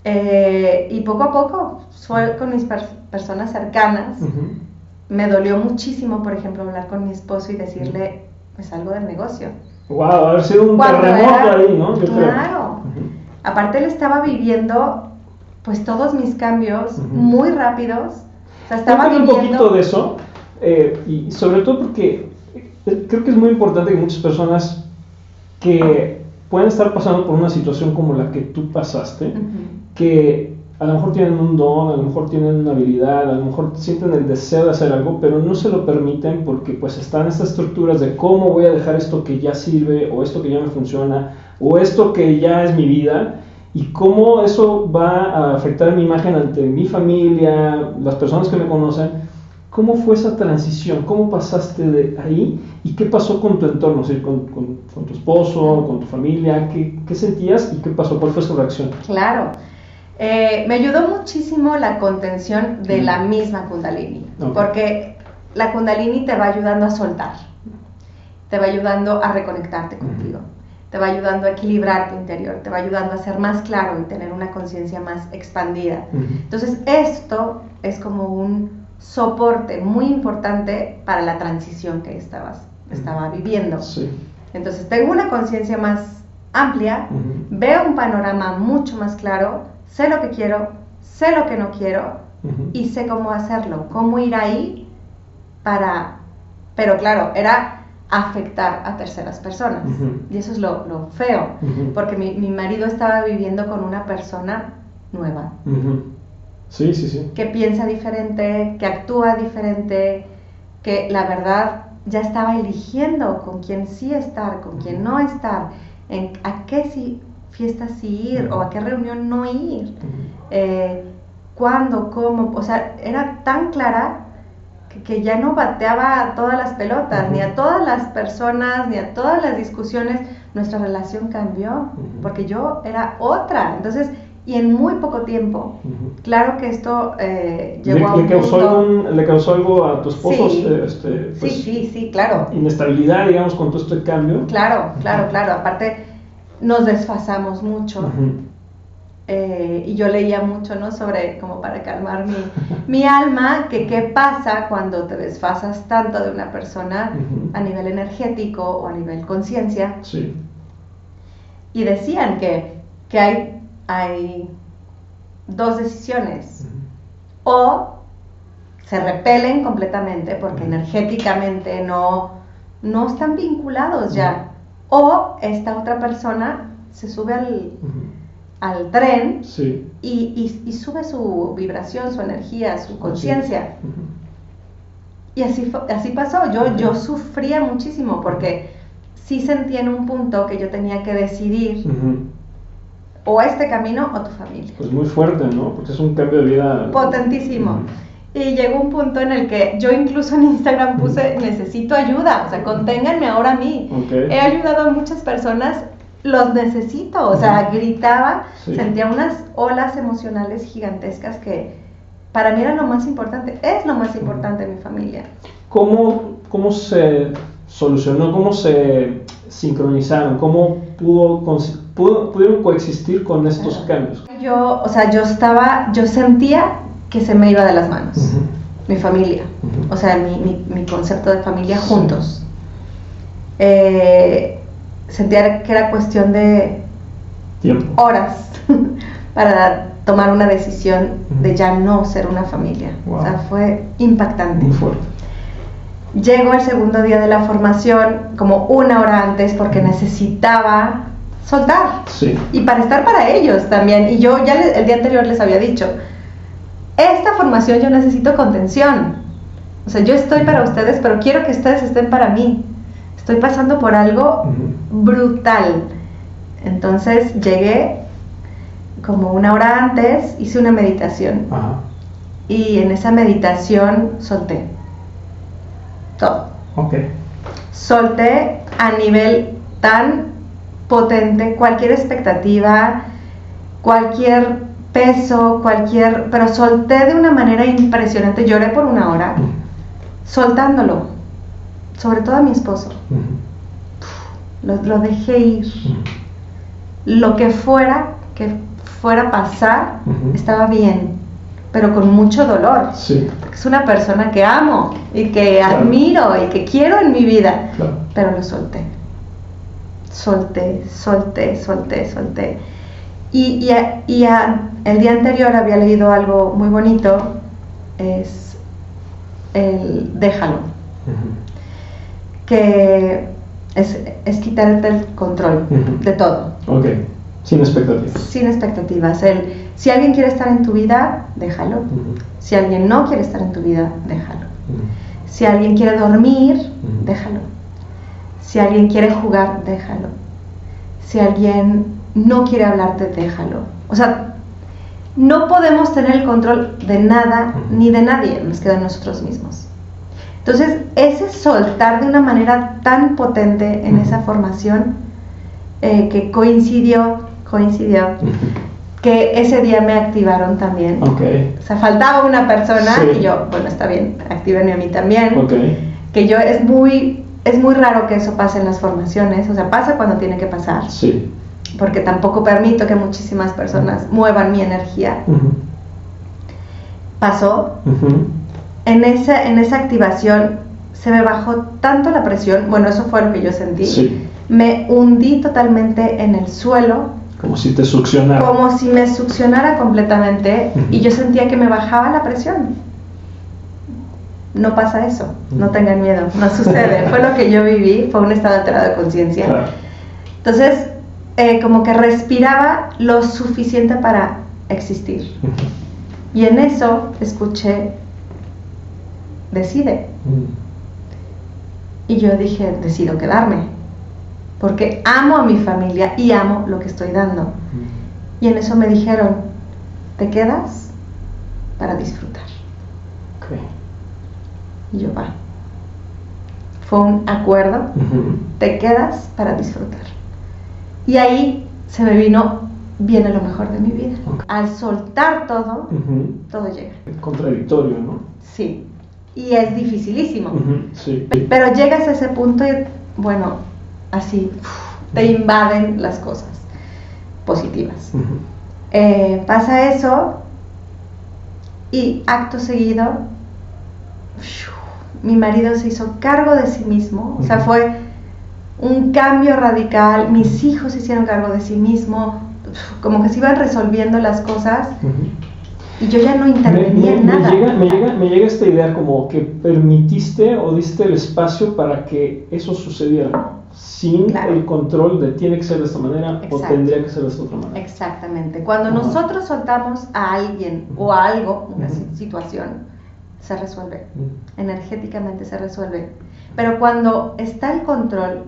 Y poco a poco fue con mis personas cercanas. Me dolió muchísimo, por ejemplo, hablar con mi esposo y decirle, me salgo del negocio. Wow, haber sido un terremoto ahí, ¿no? Yo claro. Aparte él estaba viviendo pues todos mis cambios muy rápidos. O sea, estaba viviendo un poquito de eso, y sobre todo porque creo que es muy importante que muchas personas que pueden estar pasando por una situación como la que tú pasaste, que a lo mejor tienen un don, a lo mejor tienen una habilidad, a lo mejor sienten el deseo de hacer algo, pero no se lo permiten porque pues están estas estructuras de cómo voy a dejar esto que ya sirve, o esto que ya me funciona, o esto que ya es mi vida, y cómo eso va a afectar mi imagen ante mi familia, las personas que me conocen. ¿Cómo fue esa transición? ¿Cómo pasaste de ahí? ¿Y qué pasó con tu entorno? O sea, con tu esposo, con tu familia. ¿Qué sentías y qué pasó? ¿Cuál fue su reacción? Claro. Me ayudó muchísimo la contención de la misma Kundalini. Porque la Kundalini te va ayudando a soltar. Te va ayudando a reconectarte contigo. Te va ayudando a equilibrar tu interior, te va ayudando a ser más claro y tener una conciencia más expandida. Entonces esto es como un soporte muy importante para la transición que estaba viviendo. Entonces tengo una conciencia más amplia, veo un panorama mucho más claro, sé lo que quiero, sé lo que no quiero y sé cómo hacerlo, cómo ir ahí pero claro, era afectar a terceras personas. Y eso es lo feo, porque mi marido estaba viviendo con una persona nueva. Sí. Que piensa diferente, que actúa diferente, que la verdad ya estaba eligiendo con quién sí estar, con quién no estar, a qué fiestas sí ir o a qué reunión no ir, cuándo, cómo, o sea, era tan clara que ya no bateaba a todas las pelotas, ni a todas las personas, ni a todas las discusiones, nuestra relación cambió, porque yo era otra. Entonces, y en muy poco tiempo, claro que esto llegó a un punto... ¿Le causó algo a tu esposo? Sí, pues, sí, claro. Inestabilidad, digamos, con todo este cambio. Claro. Aparte, nos desfasamos mucho. Y yo leía mucho, ¿no? Sobre, como para calmar mi alma, que qué pasa cuando te desfasas tanto de una persona a nivel energético o a nivel conciencia. Sí. Y decían que hay dos decisiones. O se repelen completamente porque energéticamente no están vinculados ya. O esta otra persona se sube al tren y sube su vibración, su energía, su conciencia. Y así pasó. Yo sufría muchísimo porque sí sentía en un punto que yo tenía que decidir o este camino o tu familia. Pues muy fuerte, ¿no? Porque es un cambio de vida potentísimo. Y llegó un punto en el que yo incluso en Instagram puse necesito ayuda, o sea, conténganme ahora a mí. He ayudado a muchas personas, los necesito, o sea, gritaba, sentía unas olas emocionales gigantescas que para mí era lo más importante, es lo más importante en mi familia. ¿Cómo se solucionó? ¿Cómo se sincronizaron? ¿Cómo pudieron coexistir con estos cambios? Yo sentía que se me iba de las manos, mi familia, o sea, mi concepto de familia juntos. Sentía que era cuestión de tiempo, horas para tomar una decisión de ya no ser una familia. O sea, fue impactante. Muy fuerte. Llego el segundo día de la formación como 1 hora antes porque necesitaba soltar. Y para estar para ellos también. Y yo ya el día anterior les había dicho, esta formación yo necesito contención. O sea, yo estoy para ustedes, pero quiero que ustedes estén para mí. Estoy pasando por algo brutal. Entonces llegué como 1 hora antes, hice una meditación. Y en esa meditación solté todo. Solté a nivel tan potente cualquier expectativa, cualquier peso, pero solté de una manera impresionante. Lloré por 1 hora, soltándolo, sobre todo a mi esposo. Lo dejé ir. Lo que fuera a pasar, estaba bien, pero con mucho dolor. Porque es una persona que amo y que admiro y que quiero en mi vida. Pero lo solté. Solté. Y el día anterior había leído algo muy bonito, es el déjalo, que es quitarte el control de todo. Sin expectativas. Sin expectativas. Si alguien quiere estar en tu vida, déjalo. Si alguien no quiere estar en tu vida, déjalo. Si alguien quiere dormir, déjalo. Si alguien quiere jugar, déjalo. Si alguien no quiere hablarte, déjalo. O sea, no podemos tener el control de nada ni de nadie más que de nosotros mismos. Entonces, ese soltar de una manera tan potente en esa formación que coincidió que ese día me activaron también. O sea, faltaba una persona y yo, bueno, está bien, actívenme a mí también. Que yo es muy raro que eso pase en las formaciones, o sea, pasa cuando tiene que pasar. Porque tampoco permito que muchísimas personas muevan mi energía. Pasó. En esa activación se me bajó tanto la presión, bueno, eso fue lo que yo sentí. Me hundí totalmente en el suelo. Como si te succionara. Como si me succionara completamente y yo sentía que me bajaba la presión. No pasa eso, no tengan miedo, no sucede. Fue lo que yo viví, fue un estado alterado de conciencia. Entonces, como que respiraba lo suficiente para existir. Y en eso escuché, decide. Y yo dije, decido quedarme. Porque amo a mi familia y amo lo que estoy dando. Y en eso me dijeron, ¿te quedas? Para disfrutar. Y yo, va. Fue un acuerdo, te quedas para disfrutar. Y ahí se me viene lo mejor de mi vida. Al soltar todo, todo llega. Contradictorio, ¿no? Sí, y es dificilísimo. Sí. Pero llegas a ese punto y, bueno, así, te invaden las cosas positivas. Pasa eso y acto seguido, mi marido se hizo cargo de sí mismo, o sea, fue un cambio radical, mis hijos se hicieron cargo de sí mismo, como que se iban resolviendo las cosas y yo ya no intervenía en nada. Me llega esta idea como que permitiste o diste el espacio para que eso sucediera, sin el control de tiene que ser de esta manera o tendría que ser de esta otra manera. Exactamente. Cuando nosotros soltamos a alguien o a algo, una situación, se resuelve. Energéticamente se resuelve. Pero cuando está el control,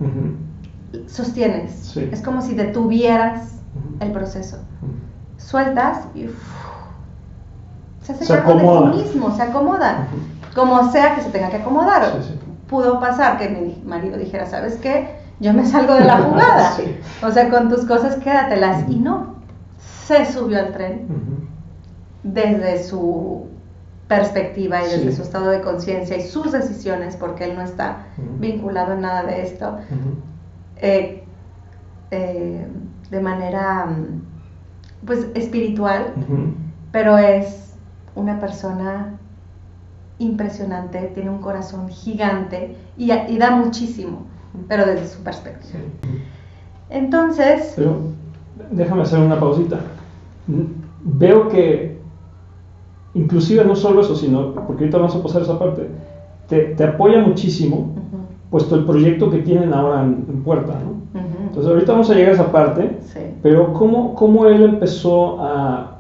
sostienes. Sí. Es como si detuvieras el proceso. Sueltas y se hace cargo de sí mismo, se acomoda. Como sea que se tenga que acomodar. Sí. Pudo pasar que mi marido dijera, ¿sabes qué? Yo me salgo de la jugada. Sí. O sea, con tus cosas quédatelas. Y no, se subió al tren desde su perspectiva y desde su estado de conciencia y sus decisiones, porque él no está vinculado en nada de esto, de manera pues espiritual, pero es una persona impresionante, tiene un corazón gigante y da muchísimo, pero desde su perspectiva. Entonces... Pero déjame hacer una pausita. Veo que inclusive no solo eso, sino, porque ahorita vamos a pasar esa parte, te apoya muchísimo, puesto el proyecto que tienen ahora en puerta, ¿no? Entonces ahorita vamos a llegar a esa parte, pero ¿cómo él empezó a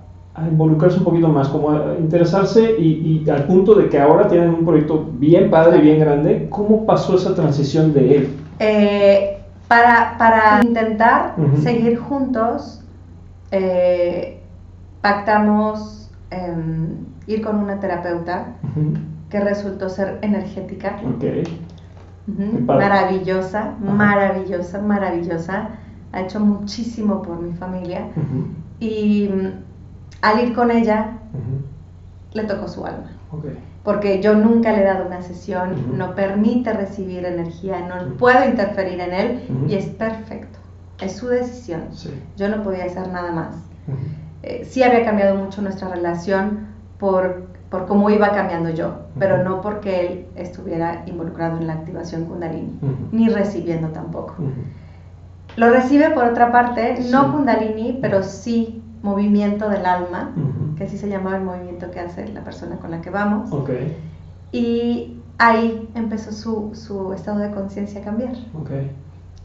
involucrarse un poquito más, como a interesarse y al punto de que ahora tienen un proyecto bien padre, bien grande? ¿Cómo pasó esa transición de él? Para intentar seguir juntos, pactamos ir con una terapeuta que resultó ser energética. Maravillosa, maravillosa. Ha hecho muchísimo por mi familia. Y al ir con ella, le tocó su alma. Porque yo nunca le he dado una sesión, no permite recibir energía, no puedo interferir en él y es perfecto. Es su decisión. Yo no podía hacer nada más. Sí había cambiado mucho nuestra relación por cómo iba cambiando yo, pero no porque él estuviera involucrado en la activación Kundalini, ni recibiendo tampoco. Lo recibe por otra parte, no Kundalini, pero sí movimiento del alma, que así se llamaba el movimiento que hace la persona con la que vamos. Y ahí empezó su estado de conciencia a cambiar.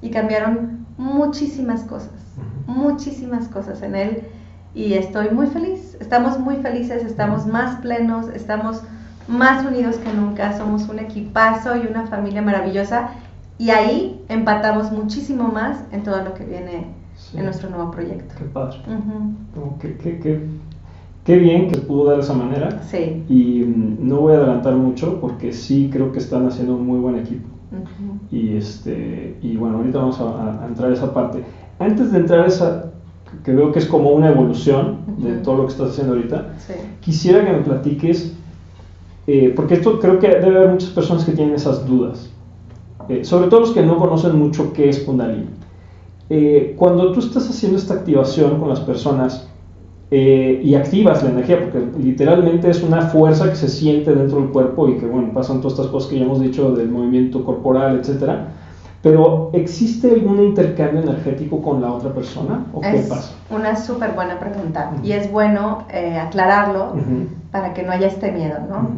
Y cambiaron muchísimas cosas en él. Y estoy muy feliz, estamos muy felices, estamos más plenos, estamos más unidos que nunca, somos un equipazo y una familia maravillosa. Y ahí empatamos muchísimo más en todo lo que viene en nuestro nuevo proyecto. Qué padre. Qué bien que se pudo dar de esa manera. Y no voy a adelantar mucho porque sí creo que están haciendo un muy buen equipo. Y bueno, ahorita vamos a entrar a esa parte. Antes de entrar a esa, que veo que es como una evolución de todo lo que estás haciendo ahorita, quisiera que me platiques, porque esto creo que debe haber muchas personas que tienen esas dudas, sobre todo los que no conocen mucho qué es Kundalini. Cuando tú estás haciendo esta activación con las personas y activas la energía, porque literalmente es una fuerza que se siente dentro del cuerpo y que bueno, pasan todas estas cosas que ya hemos dicho del movimiento corporal, etcétera. Pero ¿existe algún intercambio energético con la otra persona o qué pasa? Es una súper buena pregunta y es bueno aclararlo para que no haya este miedo, ¿no?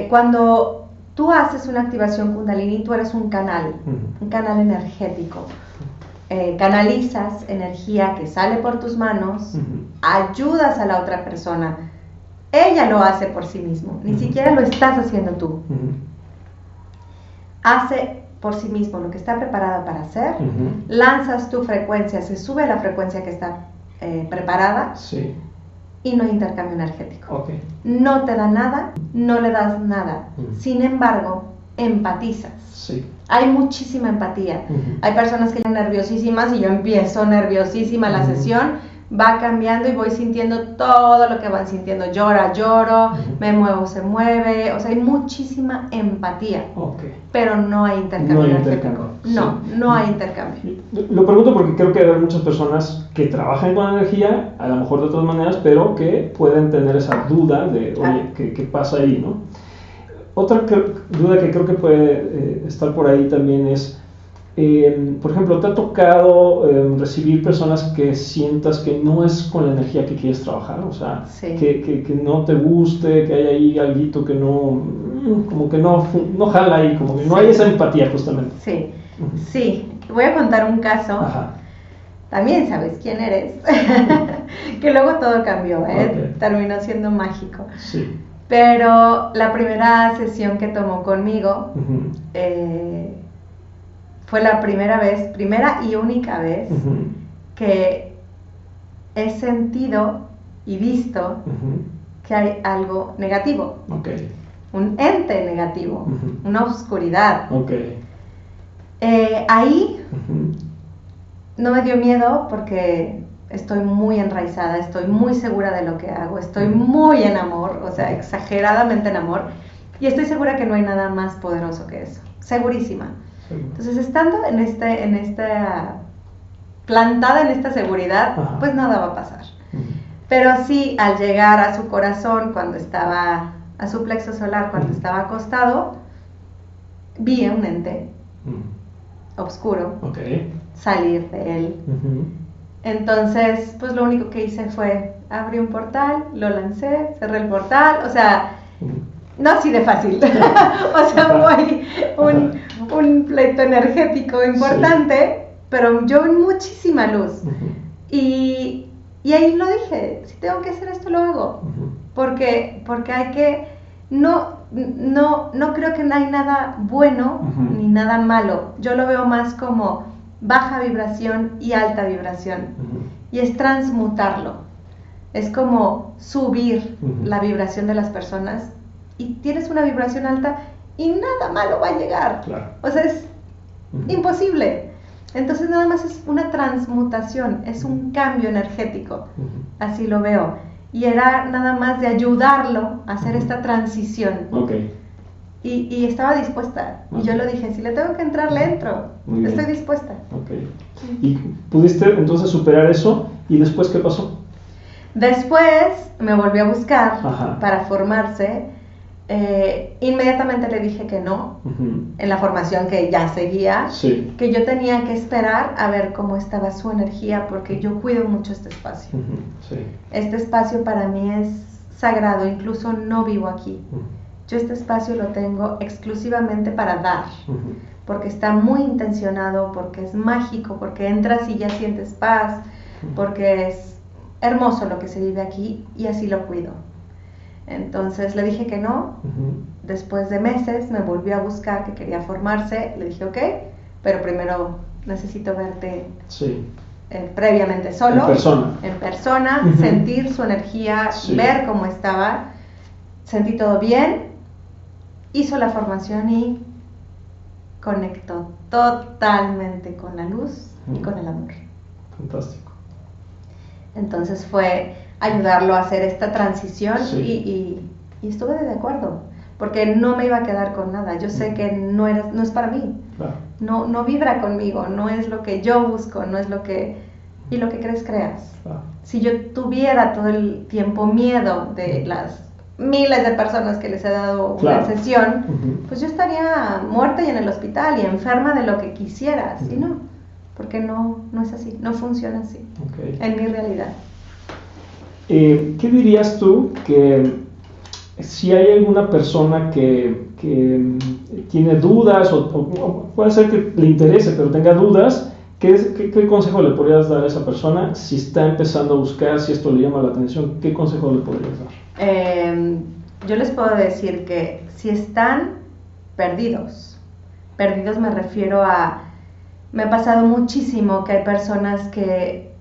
Cuando tú haces una activación Kundalini, tú eres un canal energético. Canalizas energía que sale por tus manos, ayudas a la otra persona. Ella lo hace por sí mismo, ni siquiera lo estás haciendo tú. Hace por sí mismo lo que está preparada para hacer, lanzas tu frecuencia, se sube a la frecuencia que está preparada y no hay intercambio energético. No te da nada, no le das nada. Sin embargo, empatizas. Sí. Hay muchísima empatía. Hay personas que llegan nerviosísimas y yo empiezo nerviosísima la sesión, va cambiando y voy sintiendo todo lo que van sintiendo. Lloro, me muevo, se mueve. O sea, hay muchísima empatía. Pero no hay intercambio energético. No hay intercambio. Lo pregunto porque creo que hay muchas personas que trabajan con energía, a lo mejor de otras maneras, pero que pueden tener esa duda de, oye, ¿qué pasa ahí, no? Otra duda que creo que puede estar por ahí también es, por ejemplo, ¿te ha tocado recibir personas que sientas que no es con la energía que quieres trabajar? O sea, sí. que no te guste, que hay ahí algo que no, como que no jala ahí, como que no hay esa empatía justamente. Sí, sí. Voy a contar un caso. Ajá. También sabes quién eres. Que luego todo cambió, terminó siendo mágico. Sí. Pero la primera sesión que tomó conmigo fue la primera y única vez que he sentido y visto que hay algo negativo. Un ente negativo, una oscuridad. Ahí no me dio miedo porque estoy muy enraizada, estoy muy segura de lo que hago, estoy muy en amor, o sea, exageradamente en amor, y estoy segura que no hay nada más poderoso que eso, segurísima. Entonces, estando plantada en esta seguridad, pues nada va a pasar. Pero sí, al llegar a su corazón, cuando estaba, a su plexo solar, cuando estaba acostado, vi a un ente oscuro salir de él. Entonces, pues lo único que hice fue abrí un portal, lo lancé, cerré el portal, o sea, no así de fácil, o sea, hubo un pleito energético importante, pero yo vi muchísima luz. Y ahí lo dije, si tengo que hacer esto lo hago, porque hay que, no creo que no hay nada bueno ni nada malo, yo lo veo más como baja vibración y alta vibración, y es transmutarlo, es como subir la vibración de las personas, y tienes una vibración alta y nada malo va a llegar, o sea, es imposible. Entonces nada más es una transmutación, es un cambio energético, así lo veo, y era nada más de ayudarlo a hacer esta transición. Y estaba dispuesta, y yo lo dije, si le tengo que entrar, le entro, estoy dispuesta. ¿Y pudiste entonces superar eso? ¿Y después qué pasó? Después me volvió a buscar para formarse. Inmediatamente le dije que no, en la formación que ya seguía, que yo tenía que esperar a ver cómo estaba su energía, porque yo cuido mucho este espacio. Este espacio para mí es sagrado, incluso no vivo aquí. Yo este espacio lo tengo exclusivamente para dar, porque está muy intencionado, porque es mágico, porque entras y ya sientes paz, porque es hermoso lo que se vive aquí, y así lo cuido. Entonces le dije que no. Después de meses me volvió a buscar, que quería formarse. Le dije ok, pero primero necesito verte previamente solo, en persona, sentir su energía, ver cómo estaba. Sentí todo bien, hizo la formación y conectó totalmente con la luz y con el amor. Fantástico. Entonces fue ayudarlo a hacer esta transición y estuve de acuerdo, porque no me iba a quedar con nada. Yo sé que no es para mí, no vibra conmigo, no es lo que yo busco, no es lo que, y lo que creas. Si yo tuviera todo el tiempo miedo de las miles de personas que les he dado una sesión, pues yo estaría muerta y en el hospital y enferma de lo que quisieras, y no, porque no es así, no funciona así, en mi realidad. ¿Qué dirías tú que si hay alguna persona que tiene dudas o puede ser que le interese pero tenga dudas, ¿qué consejo le podrías dar a esa persona si está empezando a buscar, si esto le llama la atención? ¿Qué consejo le podrías dar? Yo les puedo decir que si están perdidos me refiero a, me ha pasado muchísimo que hay personas que,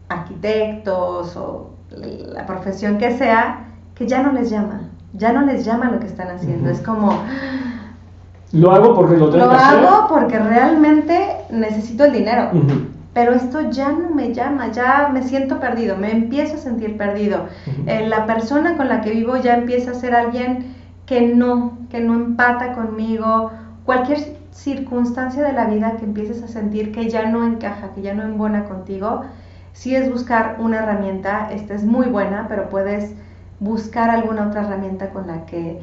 arquitectos o la profesión que sea, que ya no les llama lo que están haciendo. Es como, Lo hago porque lo tengo que hacer. Lo hago porque realmente necesito el dinero. Uh-huh. Pero esto ya no me llama, ya me siento perdido, me empiezo a sentir perdido. Uh-huh. La persona con la que vivo ya empieza a ser alguien que no empata conmigo. Cualquier circunstancia de la vida que empieces a sentir que ya no encaja, que ya no embona contigo, sí es buscar una herramienta. Esta es muy buena, pero puedes buscar alguna otra herramienta con la que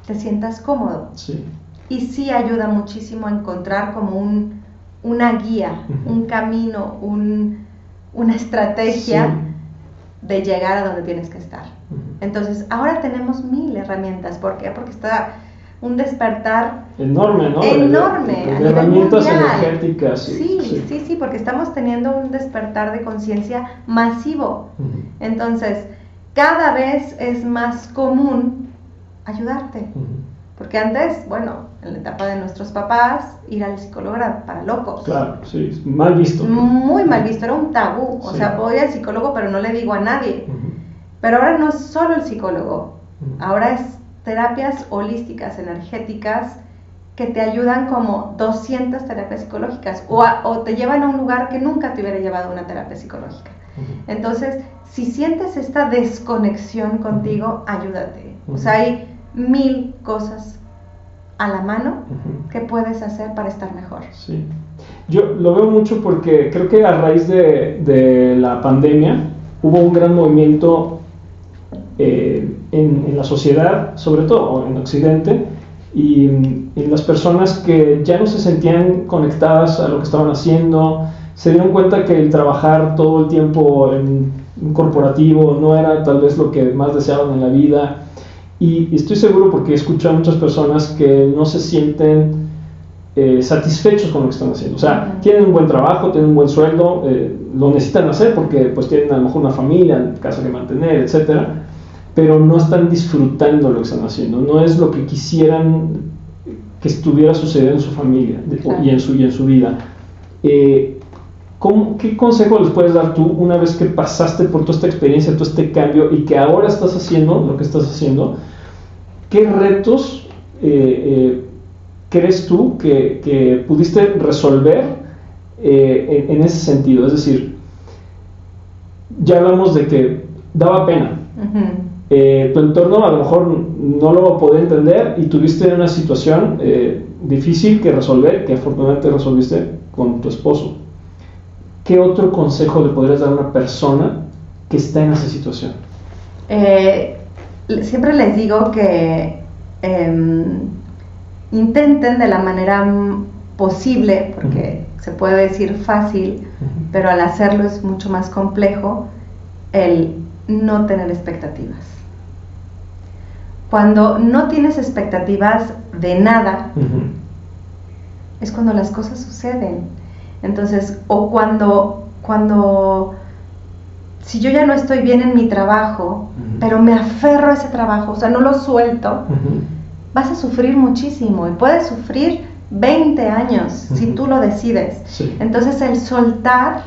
te sientas cómodo. Sí. Y sí ayuda muchísimo a encontrar como una guía, uh-huh. un camino, una estrategia sí. de llegar a donde tienes que estar. Uh-huh. Entonces, ahora tenemos 1000 herramientas. ¿Por qué? Porque está un despertar enorme, ¿no? Enorme. De herramientas energéticas. Sí, porque estamos teniendo un despertar de conciencia masivo. Uh-huh. Entonces, cada vez es más común ayudarte. Uh-huh. Porque antes, bueno, en la etapa de nuestros papás, ir al psicólogo era para locos. Claro, sí, mal visto. Muy mal visto, era un tabú. O sea, voy al psicólogo, pero no le digo a nadie. Uh-huh. Pero ahora no es solo el psicólogo, ahora es terapias holísticas, energéticas, que te ayudan como 200 terapias psicológicas, o te llevan a un lugar que nunca te hubiera llevado una terapia psicológica. Entonces, si sientes esta desconexión contigo, ayúdate. O sea, hay 1000 cosas a la mano que puedes hacer para estar mejor. Sí. Yo lo veo mucho porque creo que a raíz de la pandemia hubo un gran movimiento en la sociedad, sobre todo en Occidente, y en las personas que ya no se sentían conectadas a lo que estaban haciendo, se dieron cuenta que el trabajar todo el tiempo en un corporativo no era tal vez lo que más deseaban en la vida. Y estoy seguro, porque he escuchado a muchas personas que no se sienten satisfechos con lo que están haciendo. O sea, tienen un buen trabajo, tienen un buen sueldo, lo necesitan hacer porque pues tienen a lo mejor una familia, casa que mantener, etcétera, pero no están disfrutando lo que están haciendo. No es lo que quisieran que estuviera sucediendo en su familia y en su vida. ¿Qué consejo les puedes dar tú una vez que pasaste por toda esta experiencia, todo este cambio, y que ahora estás haciendo lo que estás haciendo? ¿Qué retos crees tú que pudiste resolver en ese sentido? Es decir, ya hablamos de que daba pena. Tu entorno a lo mejor no lo podía entender y tuviste una situación difícil que resolver, que afortunadamente resolviste con tu esposo. ¿Qué otro consejo le podrías dar a una persona que está en esa situación? Siempre les digo que intenten de la manera posible, porque se puede decir fácil, pero al hacerlo es mucho más complejo, el no tener expectativas. Cuando no tienes expectativas de nada, es cuando las cosas suceden. Entonces, o cuando si yo ya no estoy bien en mi trabajo, pero me aferro a ese trabajo, o sea, no lo suelto, vas a sufrir muchísimo y puedes sufrir 20 años si tú lo decides. Sí. Entonces, el soltar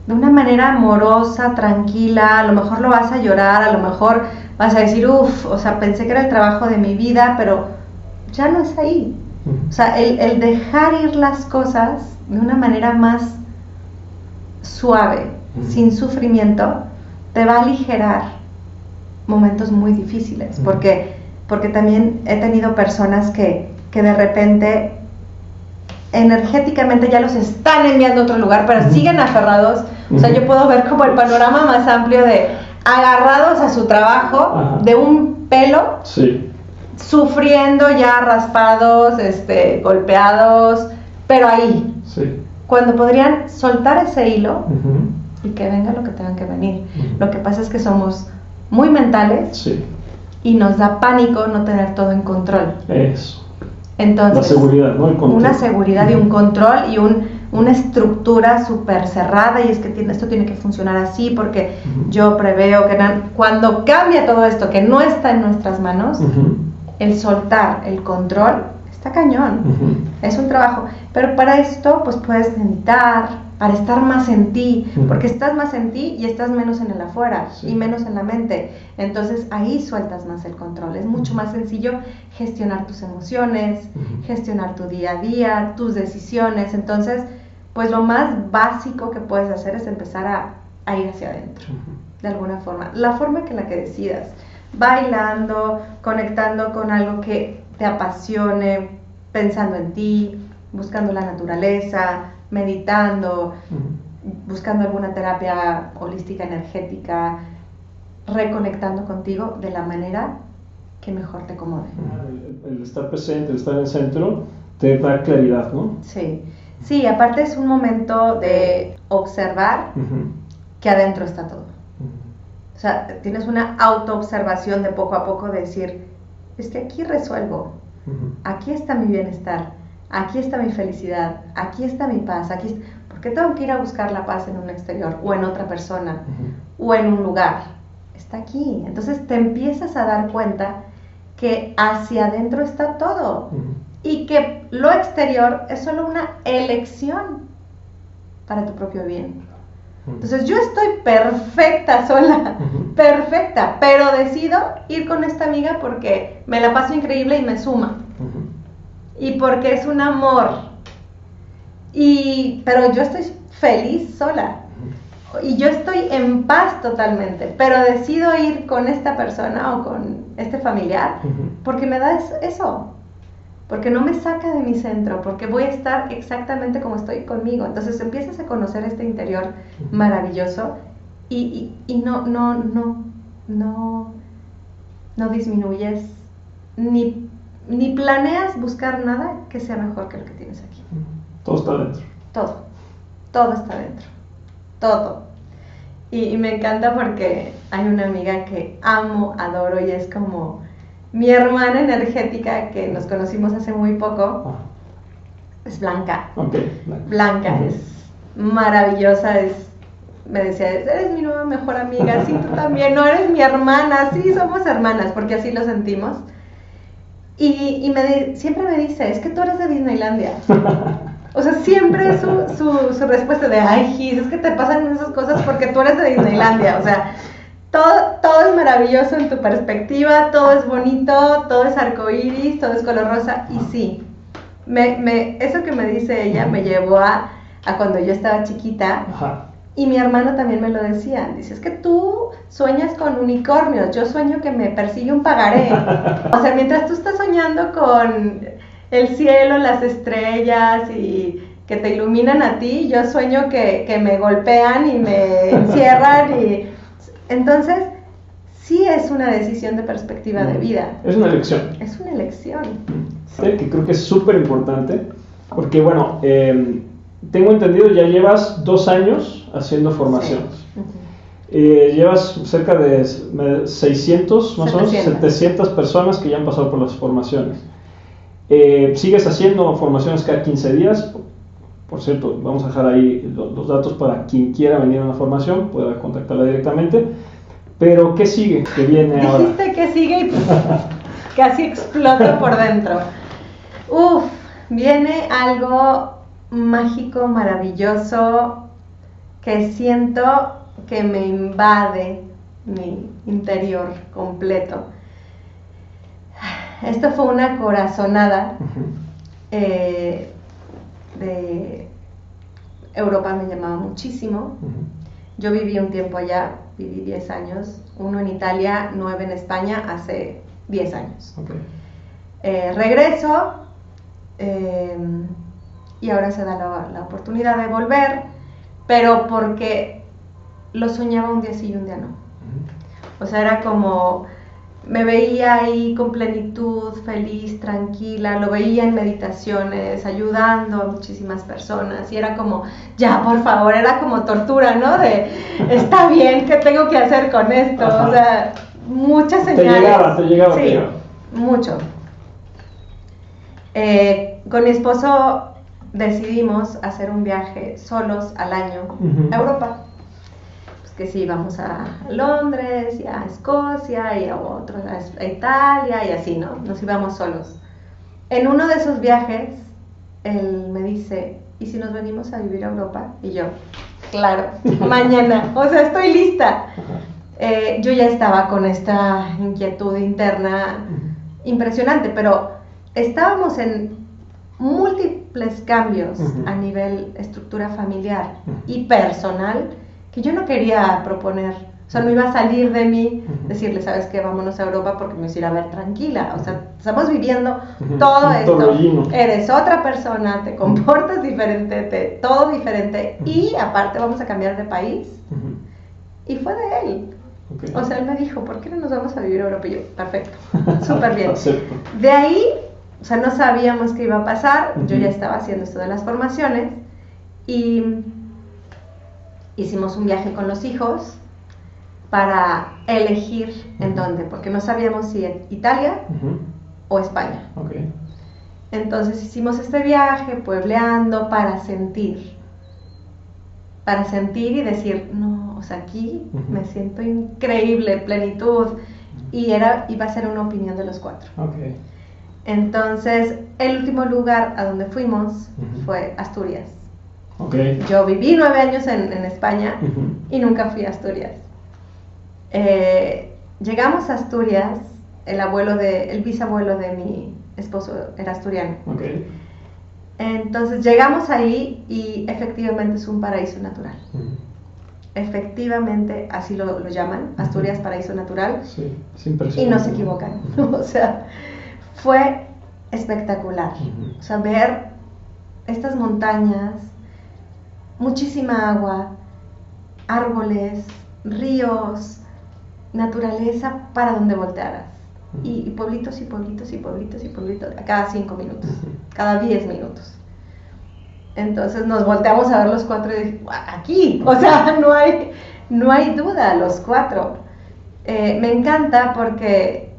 de una manera amorosa, tranquila, a lo mejor lo vas a llorar, a lo mejor vas a decir, o sea, pensé que era el trabajo de mi vida, pero ya no es ahí. O sea, el dejar ir las cosas de una manera más suave, sin sufrimiento, te va a aligerar momentos muy difíciles, porque también he tenido personas que de repente energéticamente ya los están enviando a otro lugar, pero siguen aferrados. O sea, yo puedo ver como el panorama más amplio de agarrados a su trabajo, de un pelo, sufriendo ya, raspados, golpeados, pero ahí, cuando podrían soltar ese hilo y que venga lo que tengan que venir. Lo que pasa es que somos muy mentales y nos da pánico no tener todo en control. Eso. Entonces, la seguridad, ¿no? El control. Una seguridad y un control y una estructura súper cerrada, y es que esto tiene que funcionar así porque yo preveo que cuando cambia todo esto que no está en nuestras manos, el soltar, el control, está cañón. Es un trabajo, pero para esto pues puedes meditar, para estar más en ti, porque estás más en ti y estás menos en el afuera y menos en la mente. Entonces ahí sueltas más el control. Es mucho más sencillo gestionar tus emociones, gestionar tu día a día, tus decisiones. Entonces, pues lo más básico que puedes hacer es empezar a ir hacia adentro, de alguna forma. La forma que decidas, bailando, conectando con algo que te apasione, pensando en ti, buscando la naturaleza, meditando, buscando alguna terapia holística energética, reconectando contigo de la manera que mejor te acomode. El estar presente, el estar en el centro, te da claridad, ¿no? Sí, aparte es un momento de observar que adentro está todo. O sea, tienes una autoobservación de poco a poco de decir, es que aquí resuelvo, aquí está mi bienestar, aquí está mi felicidad, aquí está mi paz, ¿por qué tengo que ir a buscar la paz en un exterior o en otra persona o en un lugar? Está aquí. Entonces te empiezas a dar cuenta que hacia adentro está todo y que lo exterior es solo una elección para tu propio bien. Entonces yo estoy perfecta sola, perfecta, pero decido ir con esta amiga porque me la paso increíble y me suma. Y porque es un amor. Pero yo estoy feliz sola. Y yo estoy en paz totalmente. Pero decido ir con esta persona o con este familiar porque me da eso. Porque no me saca de mi centro. Porque voy a estar exactamente como estoy conmigo. Entonces empiezas a conocer este interior maravilloso y no disminuyes ni planeas buscar nada que sea mejor que lo que tienes aquí. Todo está dentro. Todo está dentro. Todo. Y me encanta porque hay una amiga que amo, adoro y es como mi hermana energética que nos conocimos hace muy poco. Es Blanca. Blanca es maravillosa, me decía, eres mi nueva mejor amiga, sí, tú también, no eres mi hermana, sí, somos hermanas, porque así lo sentimos. Y siempre me dice, es que tú eres de Disneylandia. O sea, siempre es su respuesta de, ay, Gis, es que te pasan esas cosas porque tú eres de Disneylandia. O sea, todo es maravilloso en tu perspectiva, todo es bonito, todo es arcoíris, todo es color rosa. Y sí, eso que me dice ella me llevó a cuando yo estaba chiquita. Y mi hermano también me lo decía, dice, es que tú sueñas con unicornios, yo sueño que me persigue un pagaré. O sea, mientras tú estás soñando con el cielo, las estrellas y que te iluminan a ti, yo sueño que me golpean y me encierran. Entonces, sí es una decisión de perspectiva de vida. Es una elección. Es una elección. Que creo que es súper importante, porque bueno, tengo entendido, ya llevas 2 años haciendo formaciones. Llevas cerca de 600, más o menos 700 personas que ya han pasado por las formaciones. Sigues haciendo formaciones cada 15 días. Por cierto, vamos a dejar ahí los datos para quien quiera venir a una formación, pueda contactarla directamente. Pero, ¿qué sigue? ¿Qué viene ahora? Dijiste que sigue y casi exploto por dentro. Viene algo mágico, maravilloso, que siento que me invade mi interior completo. Esto fue una corazonada de Europa, me llamaba muchísimo. Yo viví un tiempo allá, viví 10 años, 1 en Italia, 9 en España, hace 10 años. Regreso y ahora se da la oportunidad de volver, pero porque lo soñaba un día sí y un día no. O sea, era como, me veía ahí con plenitud, feliz, tranquila, lo veía en meditaciones, ayudando a muchísimas personas, y era como, ya, por favor, era como tortura, ¿no? De, está bien, ¿qué tengo que hacer con esto? O sea, muchas señales. Te llegaba. Sí, mucho. Con mi esposo decidimos hacer un viaje solos al año a Europa. Pues que sí, íbamos a Londres y a Escocia y a otros a Italia y así, ¿no? Nos íbamos solos. En uno de esos viajes, él me dice, ¿y si nos venimos a vivir a Europa? Y yo, claro, mañana, o sea, estoy lista. Yo ya estaba con esta inquietud interna impresionante, pero estábamos en múltiples cambios a nivel estructura familiar y personal que yo no quería proponer. O sea, no iba a salir de mí decirle, ¿sabes qué? Vámonos a Europa porque me voy a ir a ver tranquila. O sea, estamos viviendo todo esto. Eres otra persona, te comportas diferente, todo diferente. Y aparte vamos a cambiar de país. Y fue de él. Okay. O sea, él me dijo, ¿por qué no nos vamos a vivir a Europa? Y yo, perfecto, súper bien. De ahí, o sea, no sabíamos qué iba a pasar. Yo ya estaba haciendo esto de las formaciones. Y hicimos un viaje con los hijos para elegir en dónde, porque no sabíamos si en Italia o España. Okay. Entonces hicimos este viaje puebleando para sentir y decir, no, o sea, aquí me siento increíble, plenitud, y iba a ser una opinión de los 4. Okay. Entonces, el último lugar a donde fuimos fue Asturias. Okay. Yo viví 9 años en España y nunca fui a Asturias. Llegamos a Asturias, el bisabuelo de mi esposo era asturiano. Okay. Entonces llegamos ahí y efectivamente es un paraíso natural. Efectivamente, así lo llaman, Asturias, paraíso natural. Sí, es impresionante. Y no se equivocan. O sea, fue espectacular. O sea, ver estas montañas, muchísima agua, árboles, ríos, naturaleza para donde voltearas. Y pueblitos y pueblitos y pueblitos y pueblitos a cada 5 minutos, cada 10 minutos. Entonces nos volteamos a ver los 4 y dije, aquí, o sea, no hay duda, los 4. Me encanta porque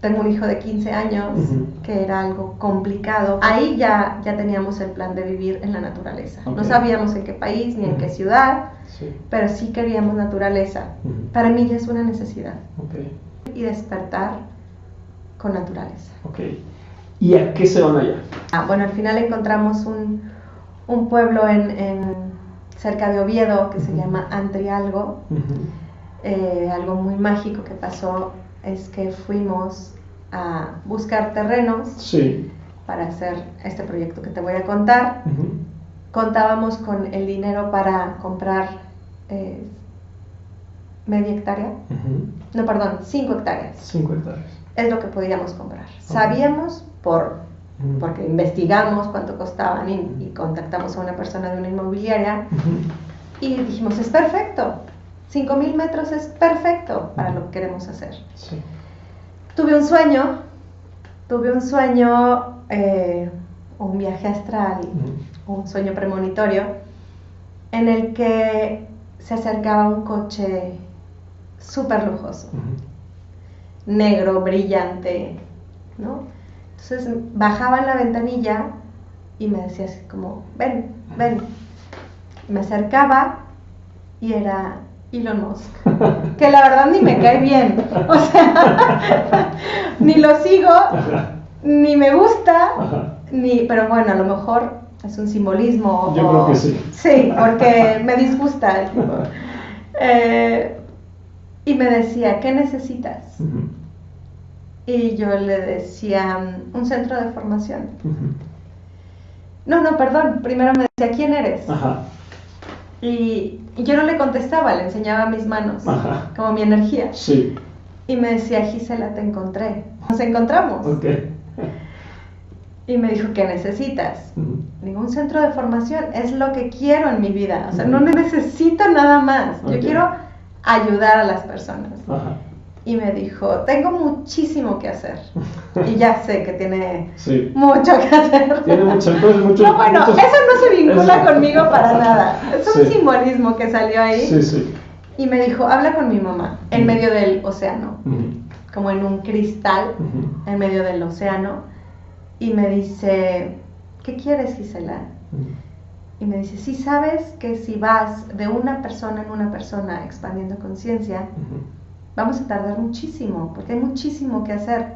tengo un hijo de 15 años, que era algo complicado. Ahí ya teníamos el plan de vivir en la naturaleza. Okay. No sabíamos en qué país ni en qué ciudad, pero sí queríamos naturaleza. Para mí ya es una necesidad. Okay. Y despertar con naturaleza. Okay. ¿Y a qué se van allá? Bueno, al final encontramos un pueblo cerca de Oviedo que se llama Antrialgo. Algo muy mágico que pasó es que fuimos a buscar terrenos para hacer este proyecto que te voy a contar. Contábamos con el dinero para comprar media hectárea. No, perdón, 5 hectáreas. 5 hectáreas. Es lo que podíamos comprar. Sabíamos porque investigamos cuánto costaban y contactamos a una persona de una inmobiliaria y dijimos, es perfecto. 5,000 metros es perfecto para lo que queremos hacer. Sí. Tuve un sueño, un viaje astral, un sueño premonitorio, en el que se acercaba un coche súper lujoso, negro, brillante, ¿no? Entonces bajaba en la ventanilla y me decía así como, ven. Me acercaba y era Elon Musk, que la verdad ni me cae bien, o sea, ni lo sigo, ni me gusta, pero bueno, a lo mejor es un simbolismo. Yo creo que sí. Sí, porque me disgusta el tipo. Y me decía, ¿qué necesitas? Y yo le decía, un centro de formación. No, perdón, primero me decía, ¿quién eres? Y yo no le contestaba, le enseñaba mis manos, como mi energía. Sí. Y me decía, Gisela, te encontré. Nos encontramos. Okay. Y me dijo, ¿qué necesitas? Digo, un centro de formación, es lo que quiero en mi vida. O sea, no necesito nada más. Yo quiero ayudar a las personas. Y me dijo, tengo muchísimo que hacer. Y ya sé que tiene mucho que hacer. Tiene mucho. No, bueno, eso no se vincula conmigo para nada. Es un simbolismo que salió ahí. Sí. Y me dijo, habla con mi mamá, en medio del océano. Como en un cristal, en medio del océano. Y me dice, ¿qué quieres, Gisela? Y me dice, sí sabes que si vas de una persona en una persona expandiendo conciencia, vamos a tardar muchísimo, porque hay muchísimo que hacer.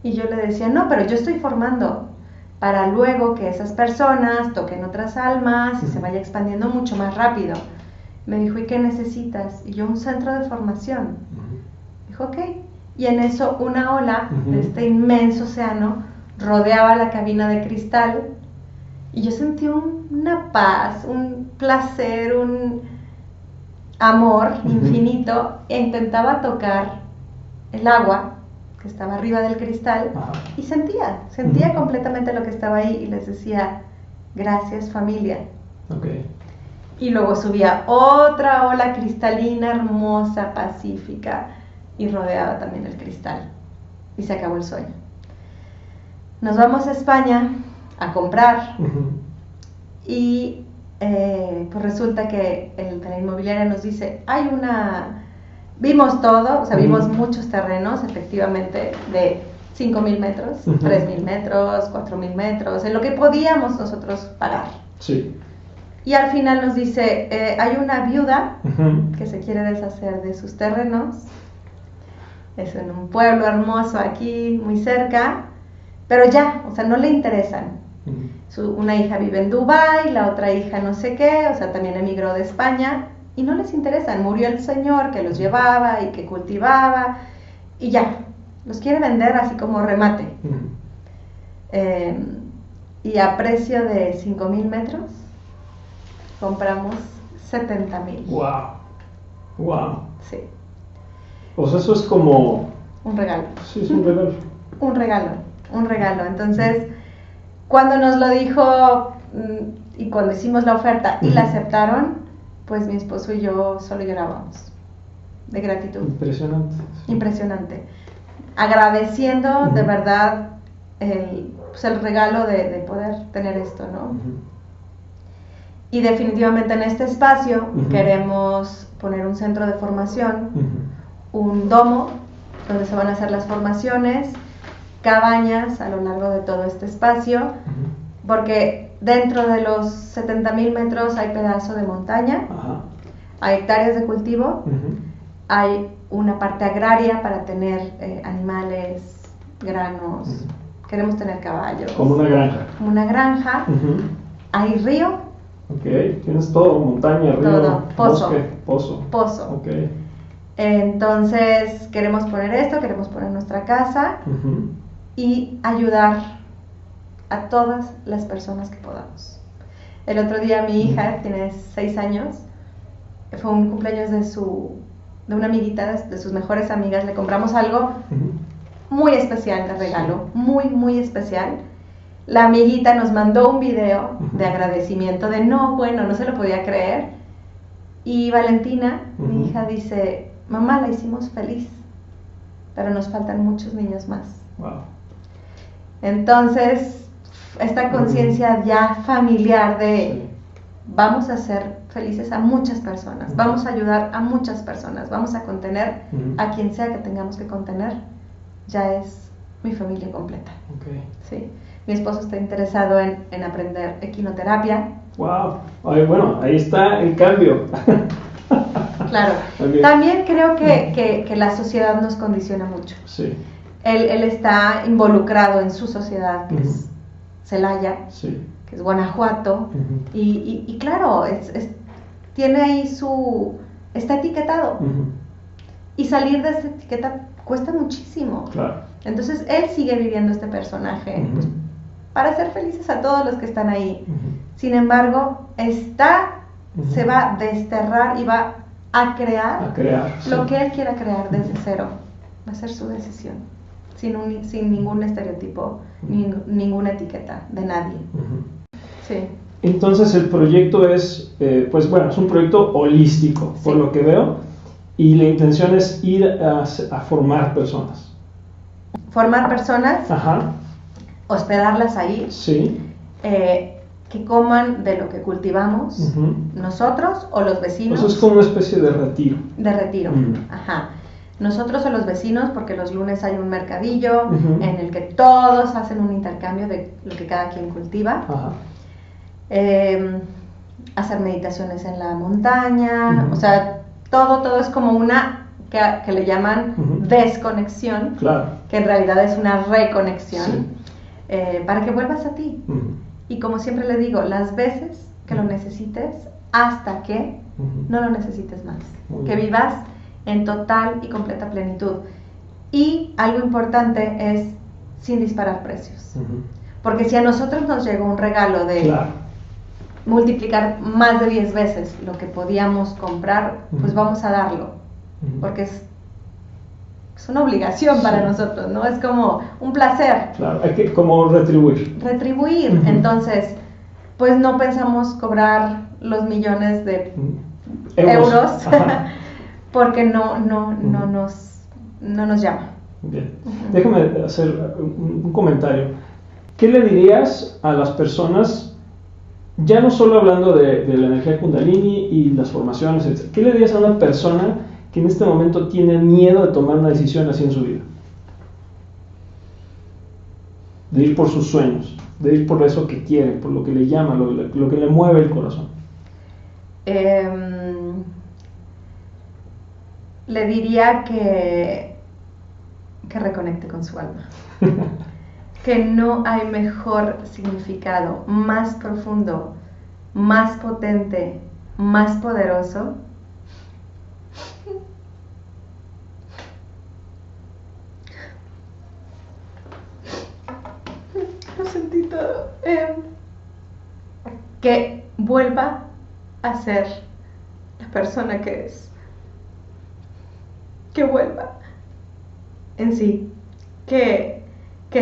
Y yo le decía, no, pero yo estoy formando para luego que esas personas toquen otras almas y se vaya expandiendo mucho más rápido. Me dijo, ¿y qué necesitas? Y yo, un centro de formación. Dijo, ok. Y en eso una ola de este inmenso océano rodeaba la cabina de cristal y yo sentí una paz, un placer, un amor infinito, e intentaba tocar el agua que estaba arriba del cristal y sentía completamente lo que estaba ahí y les decía, gracias familia. Okay. Y luego subía otra ola cristalina, hermosa, pacífica, y rodeaba también el cristal. Y se acabó el sueño. Nos vamos a España a comprar y pues resulta que de la inmobiliaria nos dice, vimos todo, o sea, vimos muchos terrenos, efectivamente, de 5,000 metros, 3,000 metros, 4,000 metros, en lo que podíamos nosotros pagar. Sí. Y al final nos dice, hay una viuda que se quiere deshacer de sus terrenos, es en un pueblo hermoso aquí, muy cerca, pero ya, o sea, no le interesan. Una hija vive en Dubái, la otra hija no sé qué, o sea, también emigró de España, y no les interesan. Murió el señor que los llevaba y que cultivaba, y ya, los quiere vender así como remate. Y a precio de 5,000 metros, compramos 70,000. Wow. Sí. O sea, eso es como... Un regalo. Sí, es un regalo. Un regalo. Entonces, cuando nos lo dijo y cuando hicimos la oferta y la aceptaron, pues mi esposo y yo solo llorábamos de gratitud. Impresionante. Agradeciendo de verdad el regalo de poder tener esto, ¿no? Y definitivamente en este espacio queremos poner un centro de formación, un domo donde se van a hacer las formaciones, cabañas a lo largo de todo este espacio, porque dentro de los 70,000 metros hay pedazo de montaña, hay hectáreas de cultivo, hay una parte agraria para tener animales, granos, queremos tener caballos. Como una granja. Como una granja, hay río. Ok, tienes todo, montaña, río, todo, bosque, pozo. Ok. Entonces queremos poner esto, queremos poner nuestra casa y ayudar a todas las personas que podamos. El otro día mi hija, tiene 6 años, fue un cumpleaños de una amiguita, de sus mejores amigas, le compramos algo muy especial de regalo, muy especial. La amiguita nos mandó un video de agradecimiento, no se lo podía creer. Y Valentina, mi hija, dice, mamá, la hicimos feliz, pero nos faltan muchos niños más. Wow. Entonces, esta conciencia ya familiar de vamos a hacer felices a muchas personas, vamos a ayudar a muchas personas, vamos a contener a quien sea que tengamos que contener, ya es mi familia completa. Sí. Mi esposo está interesado en aprender equinoterapia. Wow. Ay, bueno, ahí está el cambio. Claro. También creo que la sociedad nos condiciona mucho. Sí. Él está involucrado en su sociedad, que es Celaya, que es Guanajuato, y claro, tiene ahí está etiquetado. Y salir de esa etiqueta cuesta muchísimo. Claro. Entonces él sigue viviendo este personaje pues, para hacer felices a todos los que están ahí. Sin embargo, se va a desterrar y va a crear lo que él quiera crear desde cero. Va a ser su decisión, sin ningún estereotipo, ninguna etiqueta de nadie. Sí. Entonces el proyecto es, es un proyecto holístico, por lo que veo, y la intención es ir a formar personas. Formar personas, hospedarlas ahí, que coman de lo que cultivamos nosotros o los vecinos. Eso es como una especie de retiro. Nosotros o los vecinos, porque los lunes hay un mercadillo en el que todos hacen un intercambio de lo que cada quien cultiva. Hacer meditaciones en la montaña, o sea, todo es como una que le llaman desconexión, que en realidad es una reconexión. para que vuelvas a ti. Y como siempre le digo, las veces que lo necesites, hasta que no lo necesites más. Que vivas en total y completa plenitud. Y algo importante es sin disparar precios. Porque si a nosotros nos llegó un regalo de multiplicar más de 10 veces lo que podíamos comprar, pues vamos a darlo. Porque es una obligación para nosotros, ¿no? Es como un placer. Claro, hay que como retribuir. Retribuir. Entonces, pues no pensamos cobrar los millones de euros porque no nos llama. Bien. Déjame hacer un comentario. ¿Qué le dirías a las personas, ya no solo hablando de la energía Kundalini y las formaciones, etc.? ¿Qué le dirías a una persona que en este momento tiene miedo de tomar una decisión así en su vida? De ir por sus sueños, de ir por eso que quiere, por lo que le llama, lo que le mueve el corazón. Le diría que reconecte con su alma. Que no hay mejor significado, más profundo, más potente, más poderoso lo sentí todo. Que vuelva a ser la persona que es. Que vuelva en sí. Que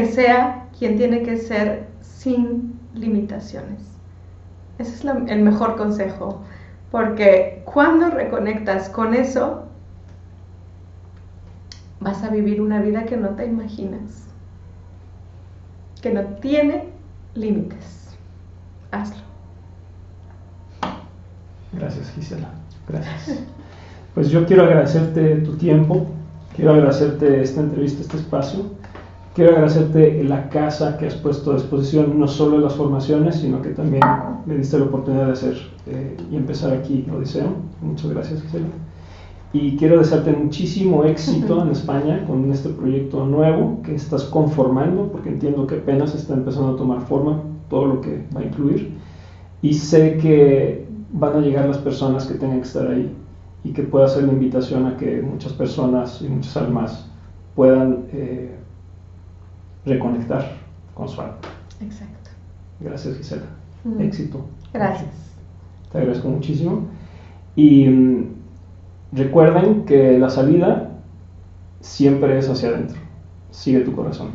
sea quien tiene que ser sin limitaciones. Ese es el mejor consejo. Porque cuando reconectas con eso, vas a vivir una vida que no te imaginas. Que no tiene límites. Hazlo. Gracias, Gisela. Gracias. Pues yo quiero agradecerte tu tiempo, quiero agradecerte esta entrevista, este espacio, quiero agradecerte la casa que has puesto a disposición, no solo de las formaciones, sino que también me diste la oportunidad de hacer y empezar aquí Odiseo. Muchas gracias, Gisela. Y quiero desearte muchísimo éxito en España con este proyecto nuevo que estás conformando, porque entiendo que apenas está empezando a tomar forma todo lo que va a incluir. Y sé que van a llegar las personas que tengan que estar ahí y que pueda ser la invitación a que muchas personas y muchas almas puedan reconectar con su alma. Exacto. Gracias, Gisela. Éxito. Gracias. Te agradezco muchísimo. Y recuerden que la salida siempre es hacia adentro. Sigue tu corazón.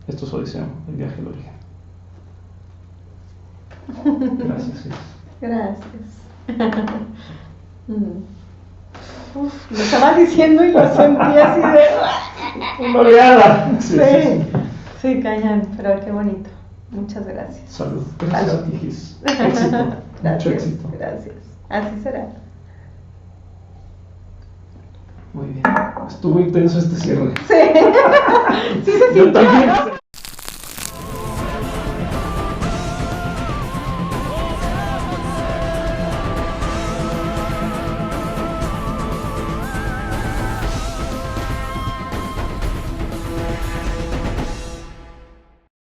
Esto es Odiseo, el viaje al origen. Gracias. Sí. Gracias. Uf, lo estaba diciendo y lo sentí así de... Una oleada. Sí, cañón, pero qué bonito. Muchas gracias. Salud. Gracias a ti, Gis. Éxito. Mucho éxito. Gracias. Así será. Muy bien. Estuvo intenso este cierre. Sí. Sí se Yo sintió, también. ¿no?